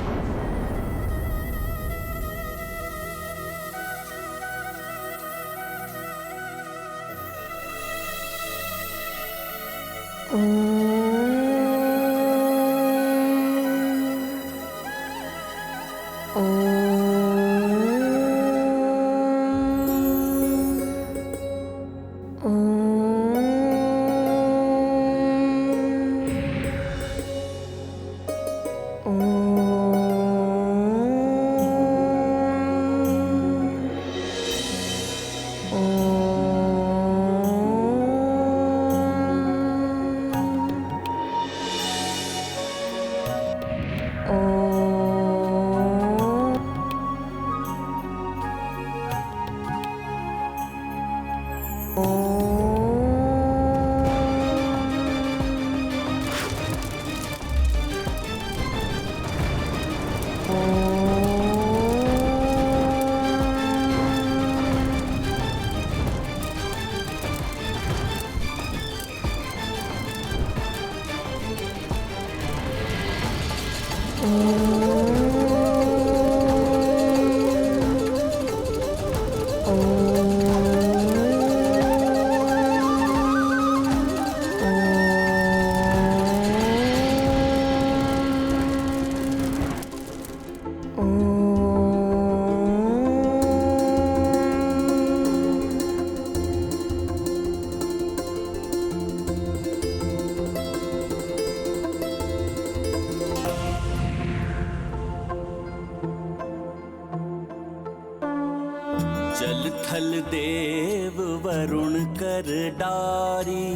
Speaker 1: जल थल देव वरुण कर डारी,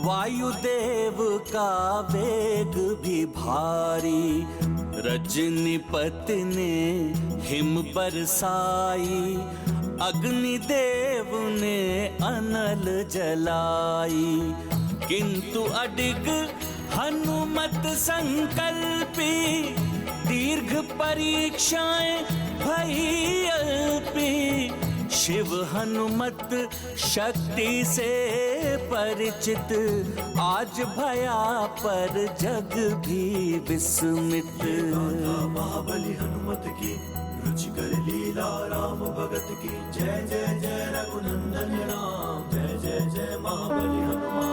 Speaker 1: वायुदेव का वेग भी भारी। रजनीपति ने हिम बरसाई, अग्निदेव ने अनल जलाई, किंतु अडिग हनुमत संकल्पी, दीर्घ परीक्षाएं भई अल्पी। शिव हनुमत शक्ति से परिचित, आज भया पर जग भी विस्मित।
Speaker 11: महाबली हनुमत की रुचिकर लीला राम भगत की, जय जय जय रघुनंदन राम, जय जय जय महाबली हनुमान।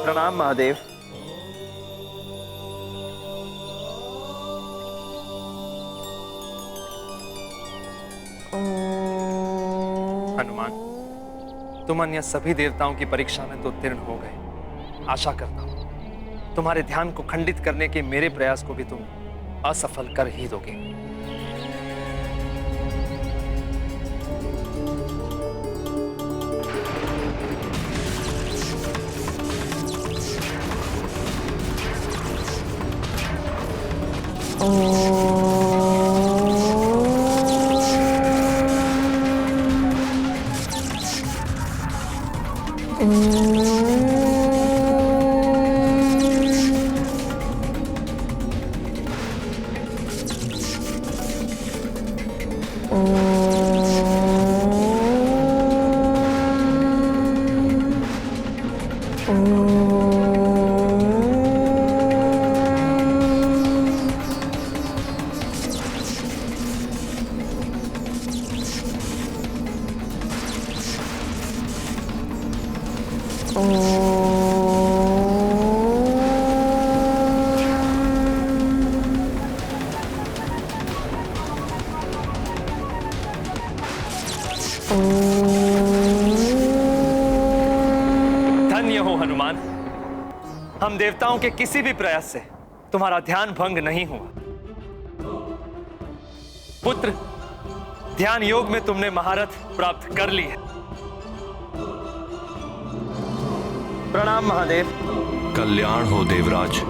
Speaker 10: प्रणाम महादेव। हनुमान, तुम अन्य सभी देवताओं की परीक्षा में तो उत्तीर्ण हो गए। आशा करता हूं तुम्हारे ध्यान को खंडित करने के मेरे प्रयास को भी तुम असफल कर ही दोगे। धन्य हो हनुमान, हम देवताओं के किसी भी प्रयास से तुम्हारा ध्यान भंग नहीं हुआ। पुत्र, ध्यान योग में तुमने महारथ प्राप्त कर ली है। प्रणाम महादेव।
Speaker 5: कल्याण हो देवराज।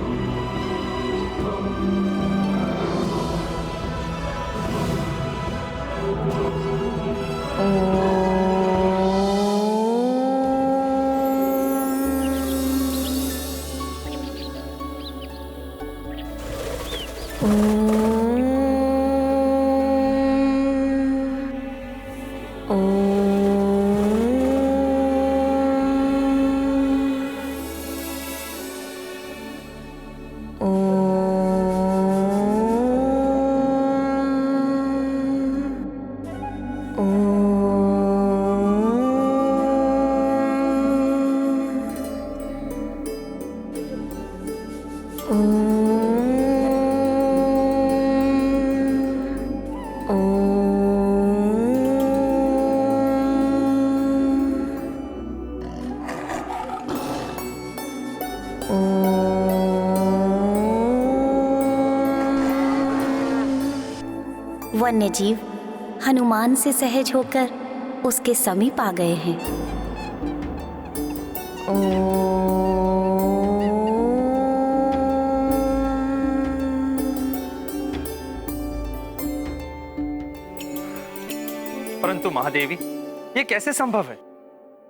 Speaker 2: वन्यजीव हनुमान से सहज होकर उसके समीप आ गए हैं।
Speaker 10: परंतु महादेवी, ये कैसे संभव है?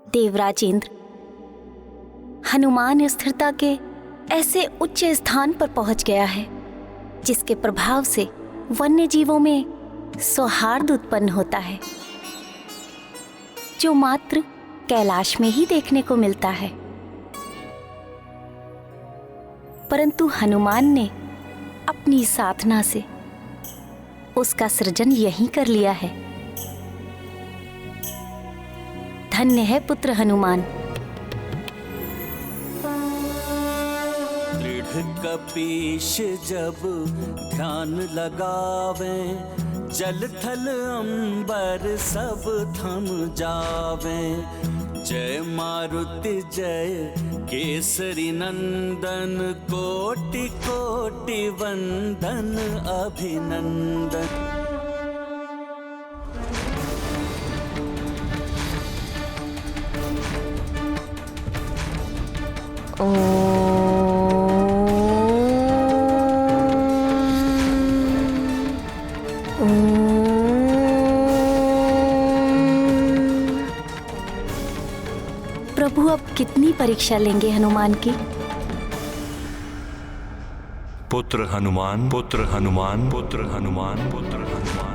Speaker 2: देवराज इंद्र, हनुमान स्थिरता के ऐसे उच्च स्थान पर पहुंच गया है जिसके प्रभाव से वन्य जीवों में सौहार्द उत्पन्न होता है, जो मात्र कैलाश में ही देखने को मिलता है। परंतु हनुमान ने अपनी साधना से उसका सृजन यहीं कर लिया है। धन्य है पुत्र हनुमान।
Speaker 1: दृढ़ कपीश जब ध्यान लगावे, जल थल अंबर सब थम जावे। जय मारुति जय केसरी नंदन, कोटि कोटि वंदन अभिनंदन।
Speaker 2: प्रभु अब कितनी परीक्षा लेंगे हनुमान की?
Speaker 5: पुत्र हनुमान, पुत्र हनुमान, पुत्र हनुमान, पुत्र हनुमान।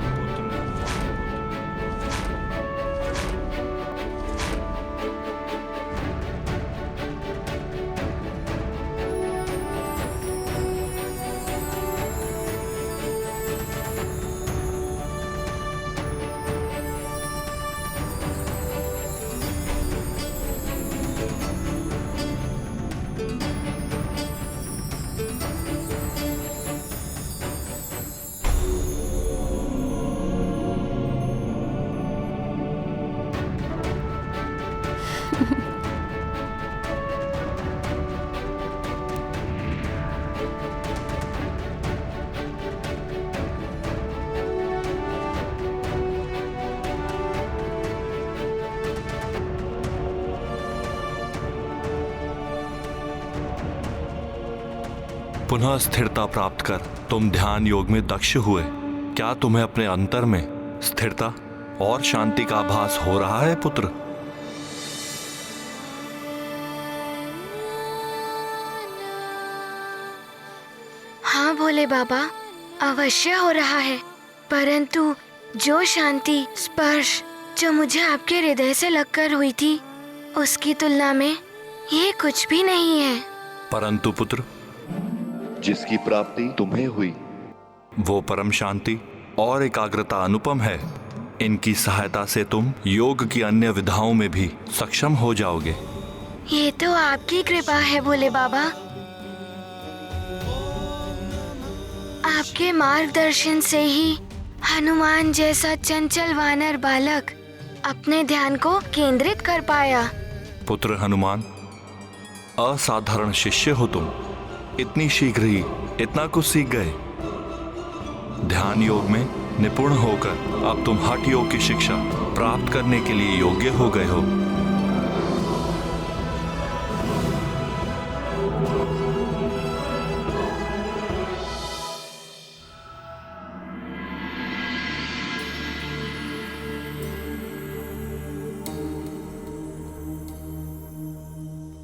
Speaker 5: पुनः स्थिरता प्राप्त कर तुम ध्यान योग में दक्ष हुए। क्या तुम्हें अपने अंतर में स्थिरता और शांति का आभास हो रहा है पुत्र?
Speaker 6: हाँ भोले बाबा, अवश्य हो रहा है, परंतु जो शांति स्पर्श जो मुझे आपके हृदय से लगकर हुई थी, उसकी तुलना में ये कुछ भी नहीं है।
Speaker 5: परंतु पुत्र,
Speaker 14: जिसकी प्राप्ति तुम्हें हुई
Speaker 5: वो परम शांति और एकाग्रता अनुपम है। इनकी सहायता से तुम योग की अन्य विधाओं में भी सक्षम हो जाओगे।
Speaker 6: ये तो आपकी कृपा है भोले बाबा। आपके मार्गदर्शन से ही हनुमान जैसा चंचल वानर बालक अपने ध्यान को केंद्रित कर पाया।
Speaker 5: पुत्र हनुमान, असाधारण शिष्य हो तुम। इतनी शीघ्र ही इतना कुछ सीख गए। ध्यान योग में निपुण होकर अब तुम हठ योग की शिक्षा प्राप्त करने के लिए योग्य हो गए हो।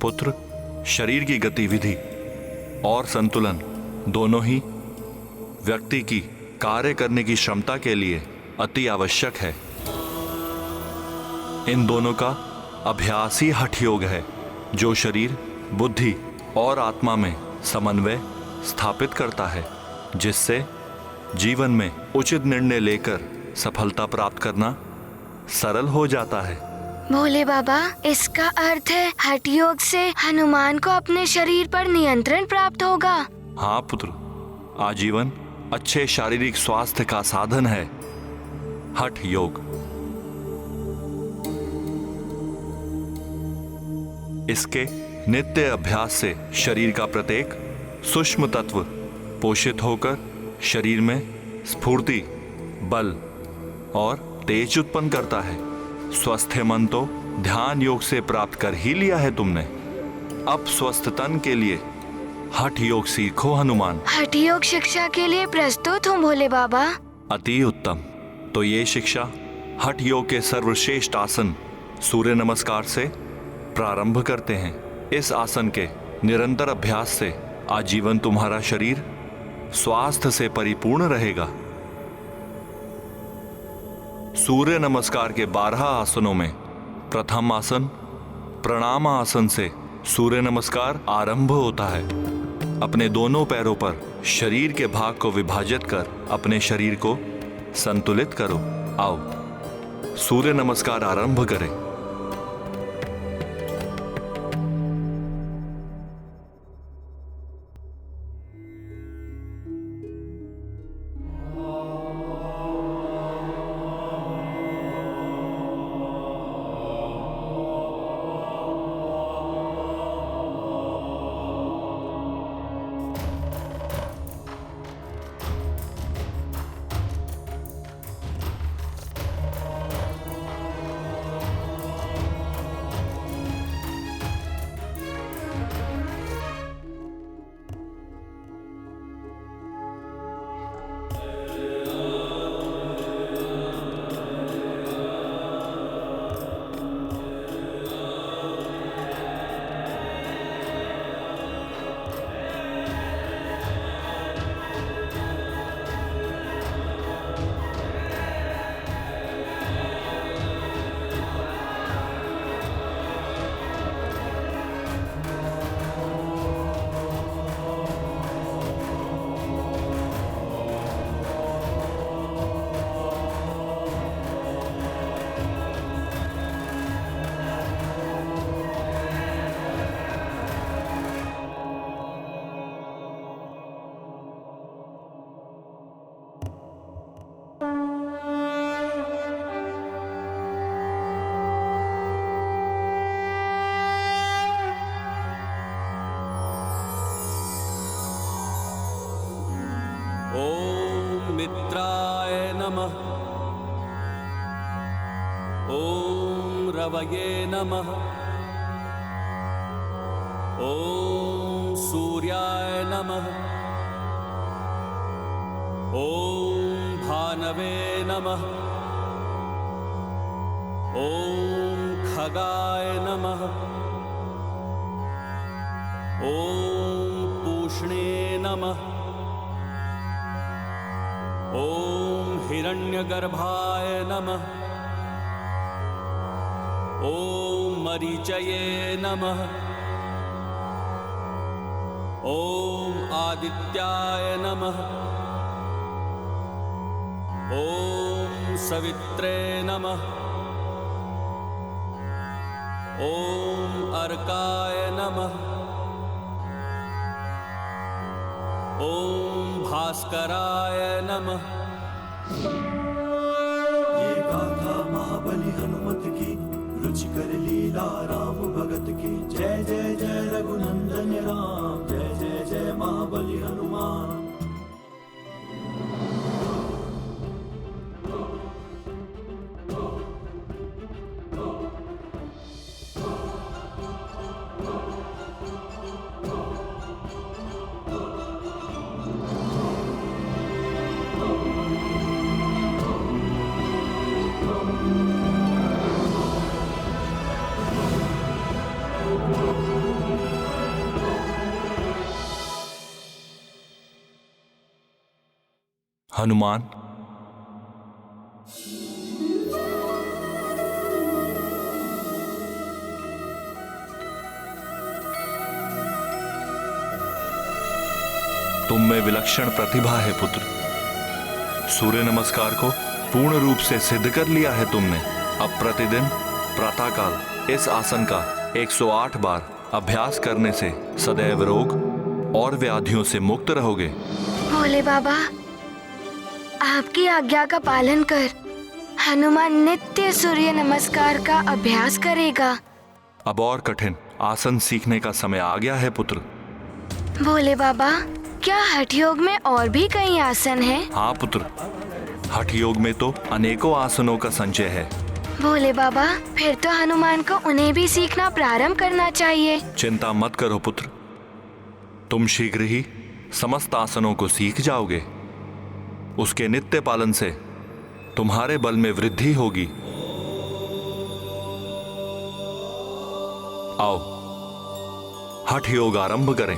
Speaker 5: पुत्र, शरीर की गतिविधि और संतुलन दोनों ही व्यक्ति की कार्य करने की क्षमता के लिए अति आवश्यक है। इन दोनों का अभ्यास ही हठ योग है, जो शरीर, बुद्धि और आत्मा में समन्वय स्थापित करता है, जिससे जीवन में उचित निर्णय लेकर सफलता प्राप्त करना सरल हो जाता है।
Speaker 6: भोले बाबा, इसका अर्थ है हठ योग से हनुमान को अपने शरीर पर नियंत्रण प्राप्त होगा।
Speaker 5: हाँ पुत्र, आजीवन अच्छे शारीरिक स्वास्थ्य का साधन है हठ योग। इसके नित्य अभ्यास से शरीर का प्रत्येक सूक्ष्म तत्व पोषित होकर शरीर में स्फूर्ति, बल और तेज उत्पन्न करता है। स्वस्थ मन तो ध्यान योग से प्राप्त कर ही लिया है तुमने। अब स्वस्थ तन के लिए हठ योग सीखो हनुमान।
Speaker 6: हठ योग शिक्षा के लिए प्रस्तुत हूँ भोले बाबा।
Speaker 5: अति उत्तम। तो ये शिक्षा हठ योग के सर्वश्रेष्ठ आसन सूर्य नमस्कार से प्रारंभ करते हैं। इस आसन के निरंतर अभ्यास से आजीवन तुम्हारा शरीर स्वास्थ्य से परिपूर्ण रहेगा। सूर्य नमस्कार के 12 आसनों में प्रथम आसन प्रणाम आसन से सूर्य नमस्कार आरंभ होता है। अपने दोनों पैरों पर शरीर के भाग को विभाजित कर अपने शरीर को संतुलित करो। आओ सूर्य नमस्कार आरंभ करें।
Speaker 1: पवित्राय नमः। ॐ रवये नमः। ॐ सूर्याय नमः। ॐ भानवे नमः। ॐ खगाय नमः। ॐ पूष्णे नमः। ॐ हिरण्यगर्भाय नमः। ॐ मरीचये नमः। ॐ आदित्याय नमः। ॐ सवित्रे नमः। ॐ अर्काय नमः। ॐ भास्कराय नमः।
Speaker 11: ये गाथा महाबली हनुमत की, रुचिकर लीला राम भगत की। जय जय जय रघुनंदन राम, जय जय जय महाबली हनुमान।
Speaker 5: हनुमान, तुम में विलक्षण प्रतिभा है पुत्र। सूर्य नमस्कार को पूर्ण रूप से सिद्ध कर लिया है तुमने। अब प्रतिदिन प्रातःकाल इस आसन का 108 बार अभ्यास करने से सदैव रोग और व्याधियों से मुक्त रहोगे।
Speaker 6: भोले बाबा, आपकी आज्ञा का पालन कर हनुमान नित्य सूर्य नमस्कार का अभ्यास करेगा।
Speaker 5: अब और कठिन आसन सीखने का समय आ गया है पुत्र।
Speaker 6: भोले बाबा, क्या हठ योग में और भी कई आसन हैं?
Speaker 5: हाँ पुत्र, हठ योग में तो अनेकों आसनों का संचय है।
Speaker 6: भोले बाबा, फिर तो हनुमान को उन्हें भी सीखना प्रारंभ करना चाहिए।
Speaker 5: चिंता मत करो पुत्र, तुम शीघ्र ही समस्त आसनों को सीख जाओगे। उसके नित्य पालन से तुम्हारे बल में वृद्धि होगी। आओ हठ योग आरंभ करें।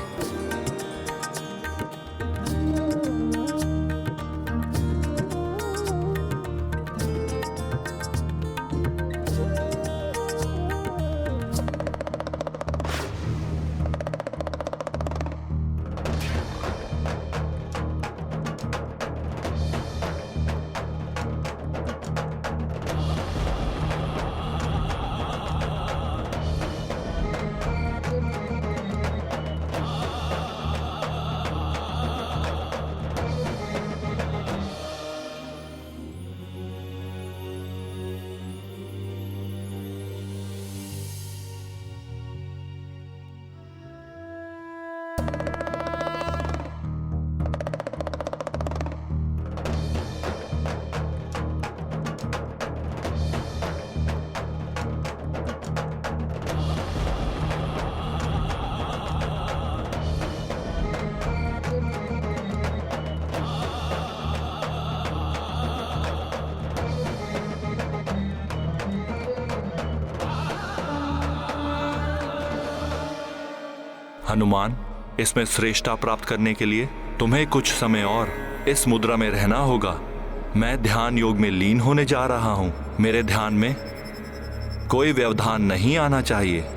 Speaker 5: हनुमान, इसमें श्रेष्ठता प्राप्त करने के लिए तुम्हें कुछ समय और इस मुद्रा में रहना होगा। मैं ध्यान योग में लीन होने जा रहा हूं। मेरे ध्यान में कोई व्यवधान नहीं आना चाहिए।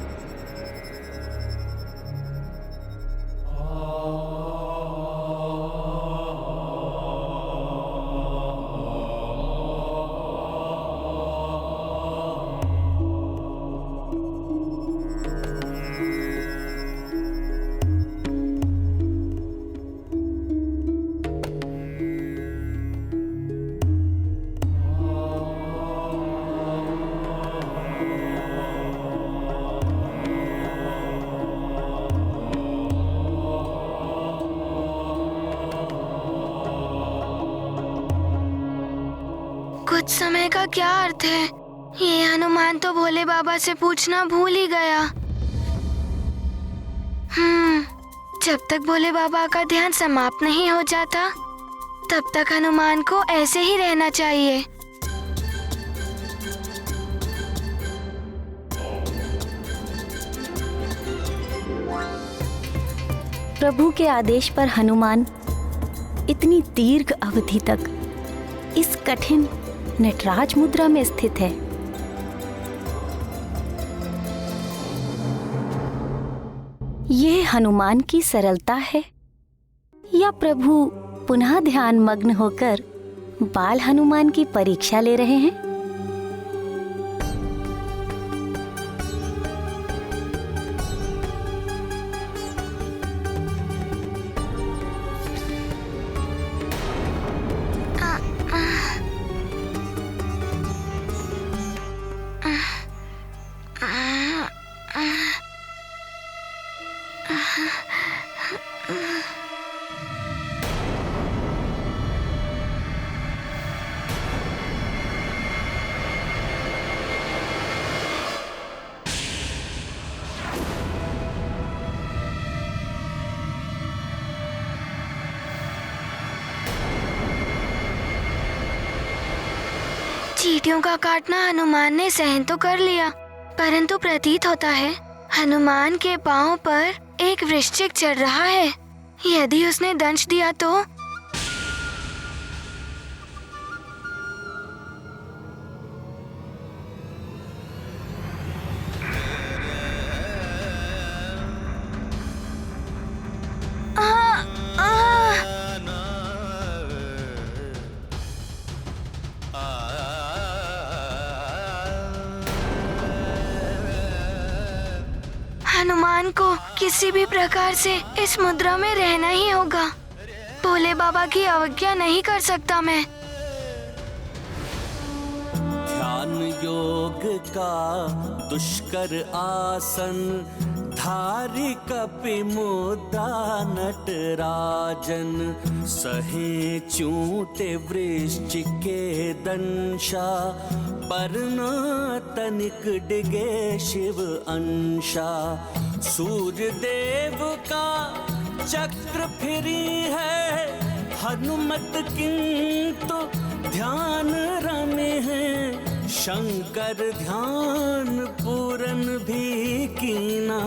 Speaker 6: कुछ समय का क्या अर्थ है? ये हनुमान तो भोले बाबा से पूछना भूल ही गया। जब तक भोले बाबा का ध्यान समाप्त नहीं हो जाता तब तक हनुमान को ऐसे ही रहना चाहिए।
Speaker 2: प्रभु के आदेश पर हनुमान इतनी दीर्घ अवधि तक इस कठिन नटराज मुद्रा में स्थित है। ये हनुमान की सरलता है या प्रभु पुनः ध्यान मग्न होकर बाल हनुमान की परीक्षा ले रहे हैं?
Speaker 6: चींटियों का काटना हनुमान ने सहन तो कर लिया, परंतु प्रतीत होता है हनुमान के पांव पर एक वृश्चिक चढ़ रहा है। यदि उसने दंश दिया तो हनुमान को किसी भी प्रकार से इस मुद्रा में रहना ही होगा। भोले बाबा की अवज्ञा नहीं कर सकता मैं।
Speaker 1: ध्यान योग का दुष्कर आसन धारी कपि मुद्रा नटराजन, सहे चूटे वृश्चिक के दंशा, पर न तनिक डिगे शिव अंशा। सूर्य देव का चक्र फिरी है हनुमत किंतु ध्यान रमे हैं। शंकर ध्यान पूरन भी कीना,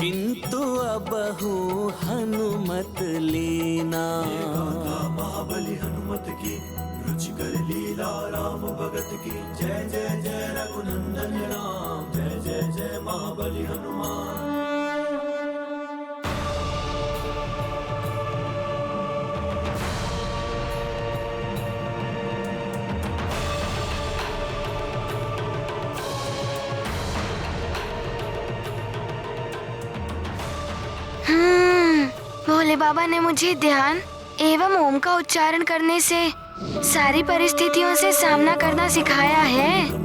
Speaker 1: किंतु अबहु हनुमत लीना।
Speaker 11: महाबली हनुमत की रुचिकर लीला राम भगत की। जय जय जय रघुनंदन राम, जय जय जय महाबली हनुमान।
Speaker 6: भोले बाबा ने मुझे ध्यान एवं ओम का उच्चारण करने से सारी परिस्थितियों से सामना करना सिखाया है।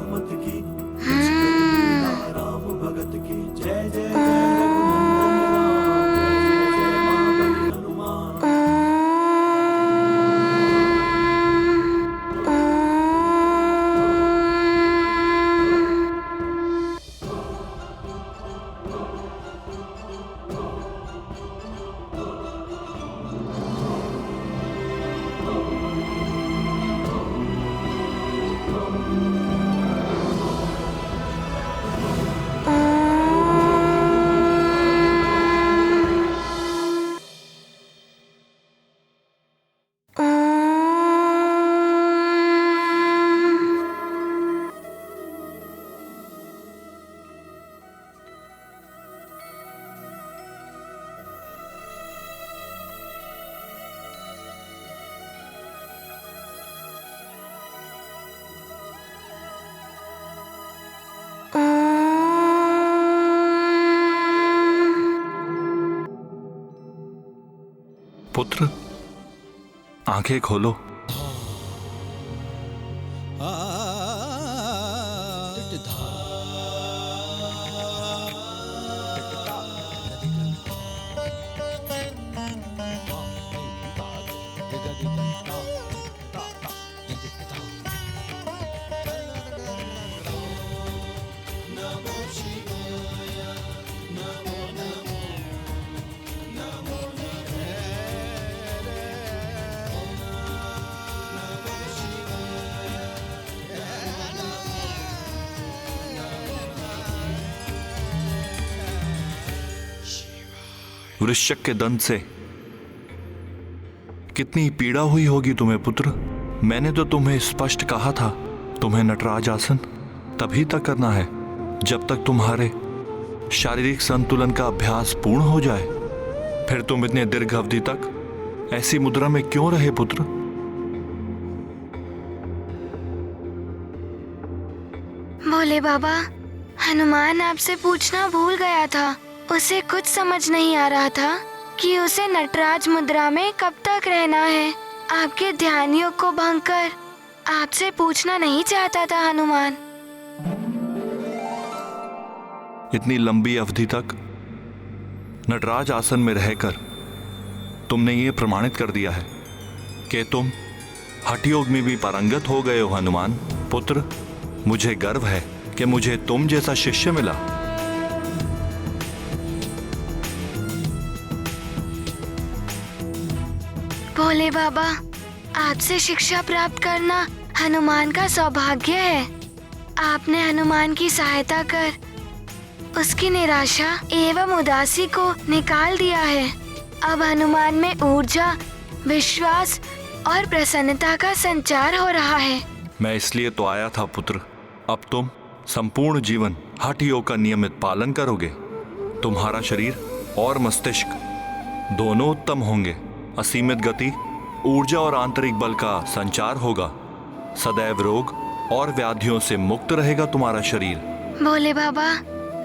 Speaker 5: पुत्र, आंखें खोलो। वृश्चिक के दंत से कितनी पीड़ा हुई होगी तुम्हें पुत्र। मैंने तो तुम्हें स्पष्ट कहा था, तुम्हें नटराज आसन तभी तक करना है जब तक तुम्हारे शारीरिक संतुलन का अभ्यास पूर्ण हो जाए। फिर तुम इतने दीर्घ अवधि तक ऐसी मुद्रा में क्यों रहे पुत्र?
Speaker 6: भोले बाबा, हनुमान आपसे पूछना भूल गया था। उसे कुछ समझ नहीं आ रहा था कि उसे नटराज मुद्रा में कब तक रहना है। आपके ध्यान योग को भंग कर आपसे पूछना नहीं चाहता था हनुमान।
Speaker 5: इतनी लंबी अवधि तक नटराज आसन में रहकर तुमने ये प्रमाणित कर दिया है कि तुम हठ योग में भी पारंगत हो गए हो हनुमान। पुत्र, मुझे गर्व है कि मुझे तुम जैसा शिष्य मिला।
Speaker 6: भोले बाबा, आपसे शिक्षा प्राप्त करना हनुमान का सौभाग्य है। आपने हनुमान की सहायता कर उसकी निराशा एवं उदासी को निकाल दिया है। अब हनुमान में ऊर्जा, विश्वास और प्रसन्नता का संचार हो रहा है।
Speaker 5: मैं इसलिए तो आया था पुत्र। अब तुम संपूर्ण जीवन हठ योग का नियमित पालन करोगे। तुम्हारा शरीर और मस्तिष्क दोनों उत्तम होंगे। असीमित गति, ऊर्जा और आंतरिक बल का संचार होगा। सदैव रोग और व्याधियों से मुक्त रहेगा तुम्हारा शरीर।
Speaker 6: भोले बाबा,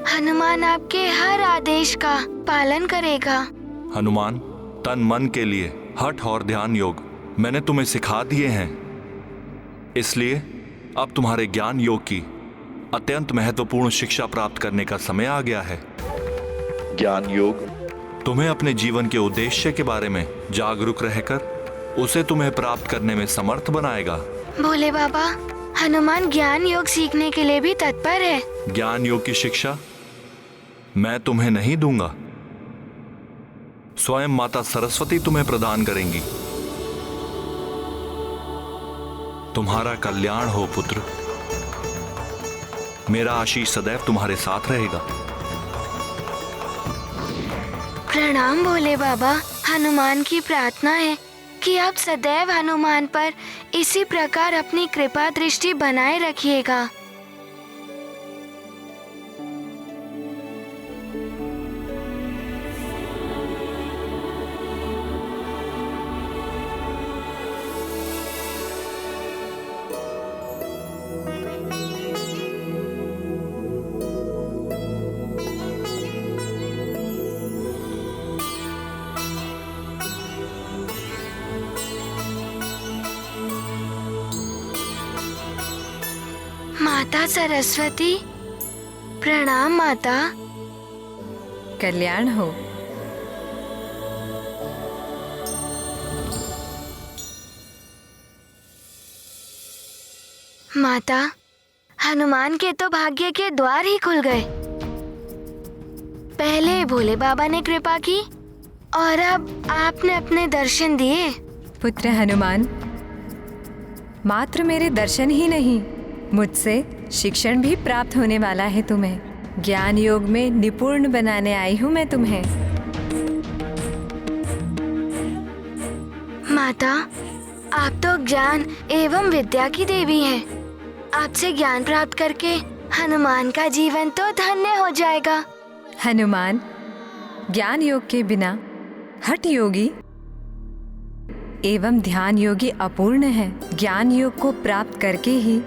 Speaker 6: हनुमान आपके हर आदेश का पालन करेगा।
Speaker 5: हनुमान, तन मन के लिए हठ और ध्यान योग मैंने तुम्हें सिखा दिए हैं। इसलिए अब तुम्हारे ज्ञान योग की अत्यंत महत्वपूर्ण शिक्षा प्राप्त करने का समय आ गया है।
Speaker 14: ज्ञान योग
Speaker 5: तुम्हें अपने जीवन के उद्देश्य के बारे में जागरूक रहकर उसे तुम्हें प्राप्त करने में समर्थ बनाएगा।
Speaker 6: भोले बाबा, हनुमान ज्ञान योग सीखने के लिए भी तत्पर है।
Speaker 5: ज्ञान योग की शिक्षा मैं तुम्हें नहीं दूंगा, स्वयं माता सरस्वती तुम्हें प्रदान करेंगी। तुम्हारा कल्याण हो पुत्र। मेरा आशीष सदैव तुम्हारे साथ रहेगा।
Speaker 6: प्रणाम भोले बाबा। हनुमान की प्रार्थना है कि आप सदैव हनुमान पर इसी प्रकार अपनी कृपा दृष्टि बनाए रखिएगा। माता सरस्वती, प्रणाम माता।
Speaker 15: कल्याण हो।
Speaker 6: माता, हनुमान के तो भाग्य के द्वार ही खुल गए। पहले भोले बाबा ने कृपा की और अब आपने अपने दर्शन दिए।
Speaker 15: पुत्र हनुमान, मात्र मेरे दर्शन ही नहीं, मुझसे शिक्षण भी प्राप्त होने वाला है तुम्हें। ज्ञान योग में निपुण बनाने आई हूँ मैं तुम्हें।
Speaker 6: माता, आप तो ज्ञान एवं विद्या की देवी हैं। आपसे ज्ञान प्राप्त करके हनुमान का जीवन तो धन्य हो जाएगा।
Speaker 15: हनुमान, ज्ञान योग के बिना हठ योगी एवं ध्यान योगी अपूर्ण है। ज्ञान योग को प्राप्त करके ही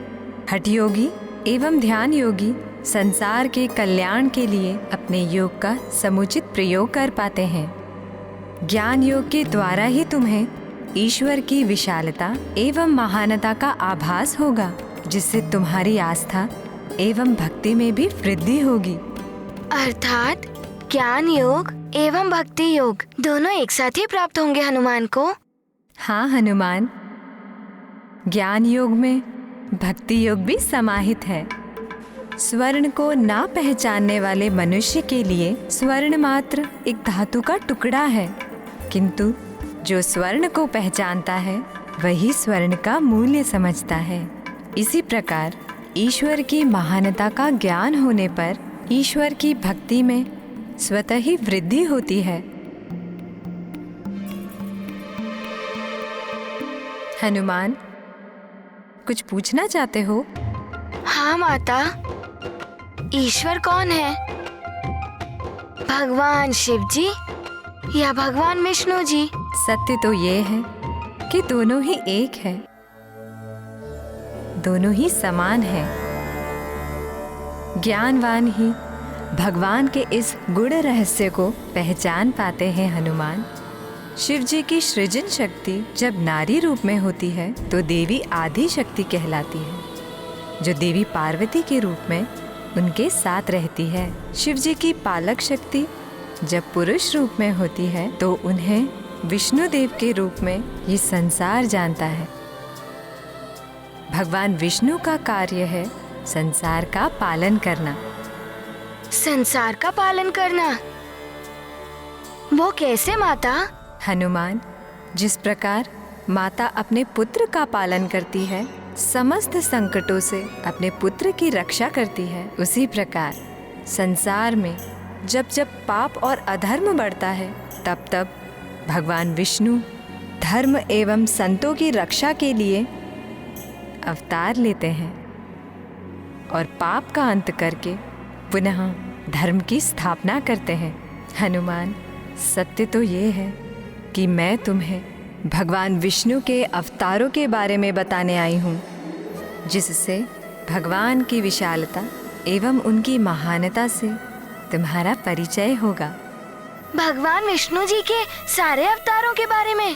Speaker 15: हठ योगी एवं ध्यान योगी संसार के कल्याण के लिए अपने योग का समुचित प्रयोग कर पाते हैं। ज्ञान योग के द्वारा ही तुम्हें ईश्वर की विशालता एवं महानता का आभास होगा, जिससे तुम्हारी आस्था एवं भक्ति में भी वृद्धि होगी।
Speaker 6: अर्थात ज्ञान योग एवं भक्ति योग दोनों एक साथ ही प्राप्त होंगे हनुमान को।
Speaker 15: हाँ हनुमान, ज्ञान योग में भक्ति योग भी समाहित है। स्वर्ण को ना पहचानने वाले मनुष्य के लिए स्वर्ण मात्र एक धातु का टुकड़ा है, किंतु जो स्वर्ण को पहचानता है वही स्वर्ण का मूल्य समझता है। इसी प्रकार ईश्वर की महानता का ज्ञान होने पर ईश्वर की भक्ति में स्वतः ही वृद्धि होती है। हनुमान, कुछ पूछना चाहते हो?
Speaker 6: हाँ माता। ईश्वर कौन है? भगवान शिव जी या भगवान विष्णु जी?
Speaker 15: सत्य तो ये है कि दोनों ही एक है, दोनों ही समान है। ज्ञानवान ही भगवान के इस गुण रहस्य को पहचान पाते हैं हनुमान। शिव जी की सृजन शक्ति जब नारी रूप में होती है तो देवी आदि शक्ति कहलाती है, जो देवी पार्वती के रूप में उनके साथ रहती है। शिव जी की पालक शक्ति जब पुरुष रूप में होती है तो उन्हें विष्णु देव के रूप में ये संसार जानता है। भगवान विष्णु का कार्य है संसार का पालन करना।
Speaker 6: संसार का पालन करना? वो कैसे माता?
Speaker 15: हनुमान, जिस प्रकार माता अपने पुत्र का पालन करती है, समस्त संकटों से अपने पुत्र की रक्षा करती है, उसी प्रकार संसार में जब जब पाप और अधर्म बढ़ता है तब तब भगवान विष्णु धर्म एवं संतों की रक्षा के लिए अवतार लेते हैं और पाप का अंत करके पुनः धर्म की स्थापना करते हैं। हनुमान, सत्य तो ये है कि मैं तुम्हें भगवान विष्णु के अवतारों के बारे में बताने आई हूँ, जिससे भगवान की विशालता एवं उनकी महानता से तुम्हारा परिचय होगा।
Speaker 6: भगवान विष्णु जी के सारे अवतारों के बारे में?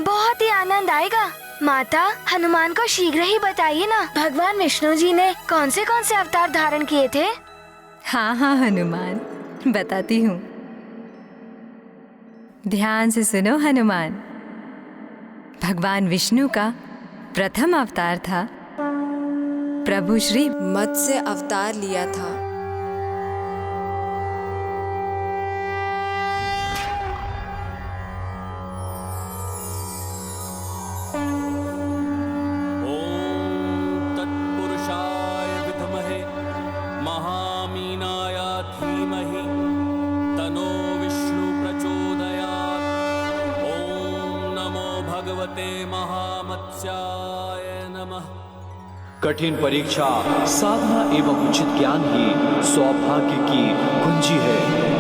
Speaker 6: बहुत ही आनंद आएगा। माता, हनुमान को शीघ्र ही बताइए ना, भगवान विष्णु जी ने कौन से अवतार धारण किए थे?
Speaker 15: हाँ हाँ हनुमान, बताती हूँ। ध्यान से सुनो हनुमान। भगवान विष्णु का प्रथम अवतार था प्रभु श्री मत्स्य अवतार लिया था।
Speaker 14: कठिन परीक्षा, साधना एवं उचित ज्ञान ही सौभाग्य की कुंजी है।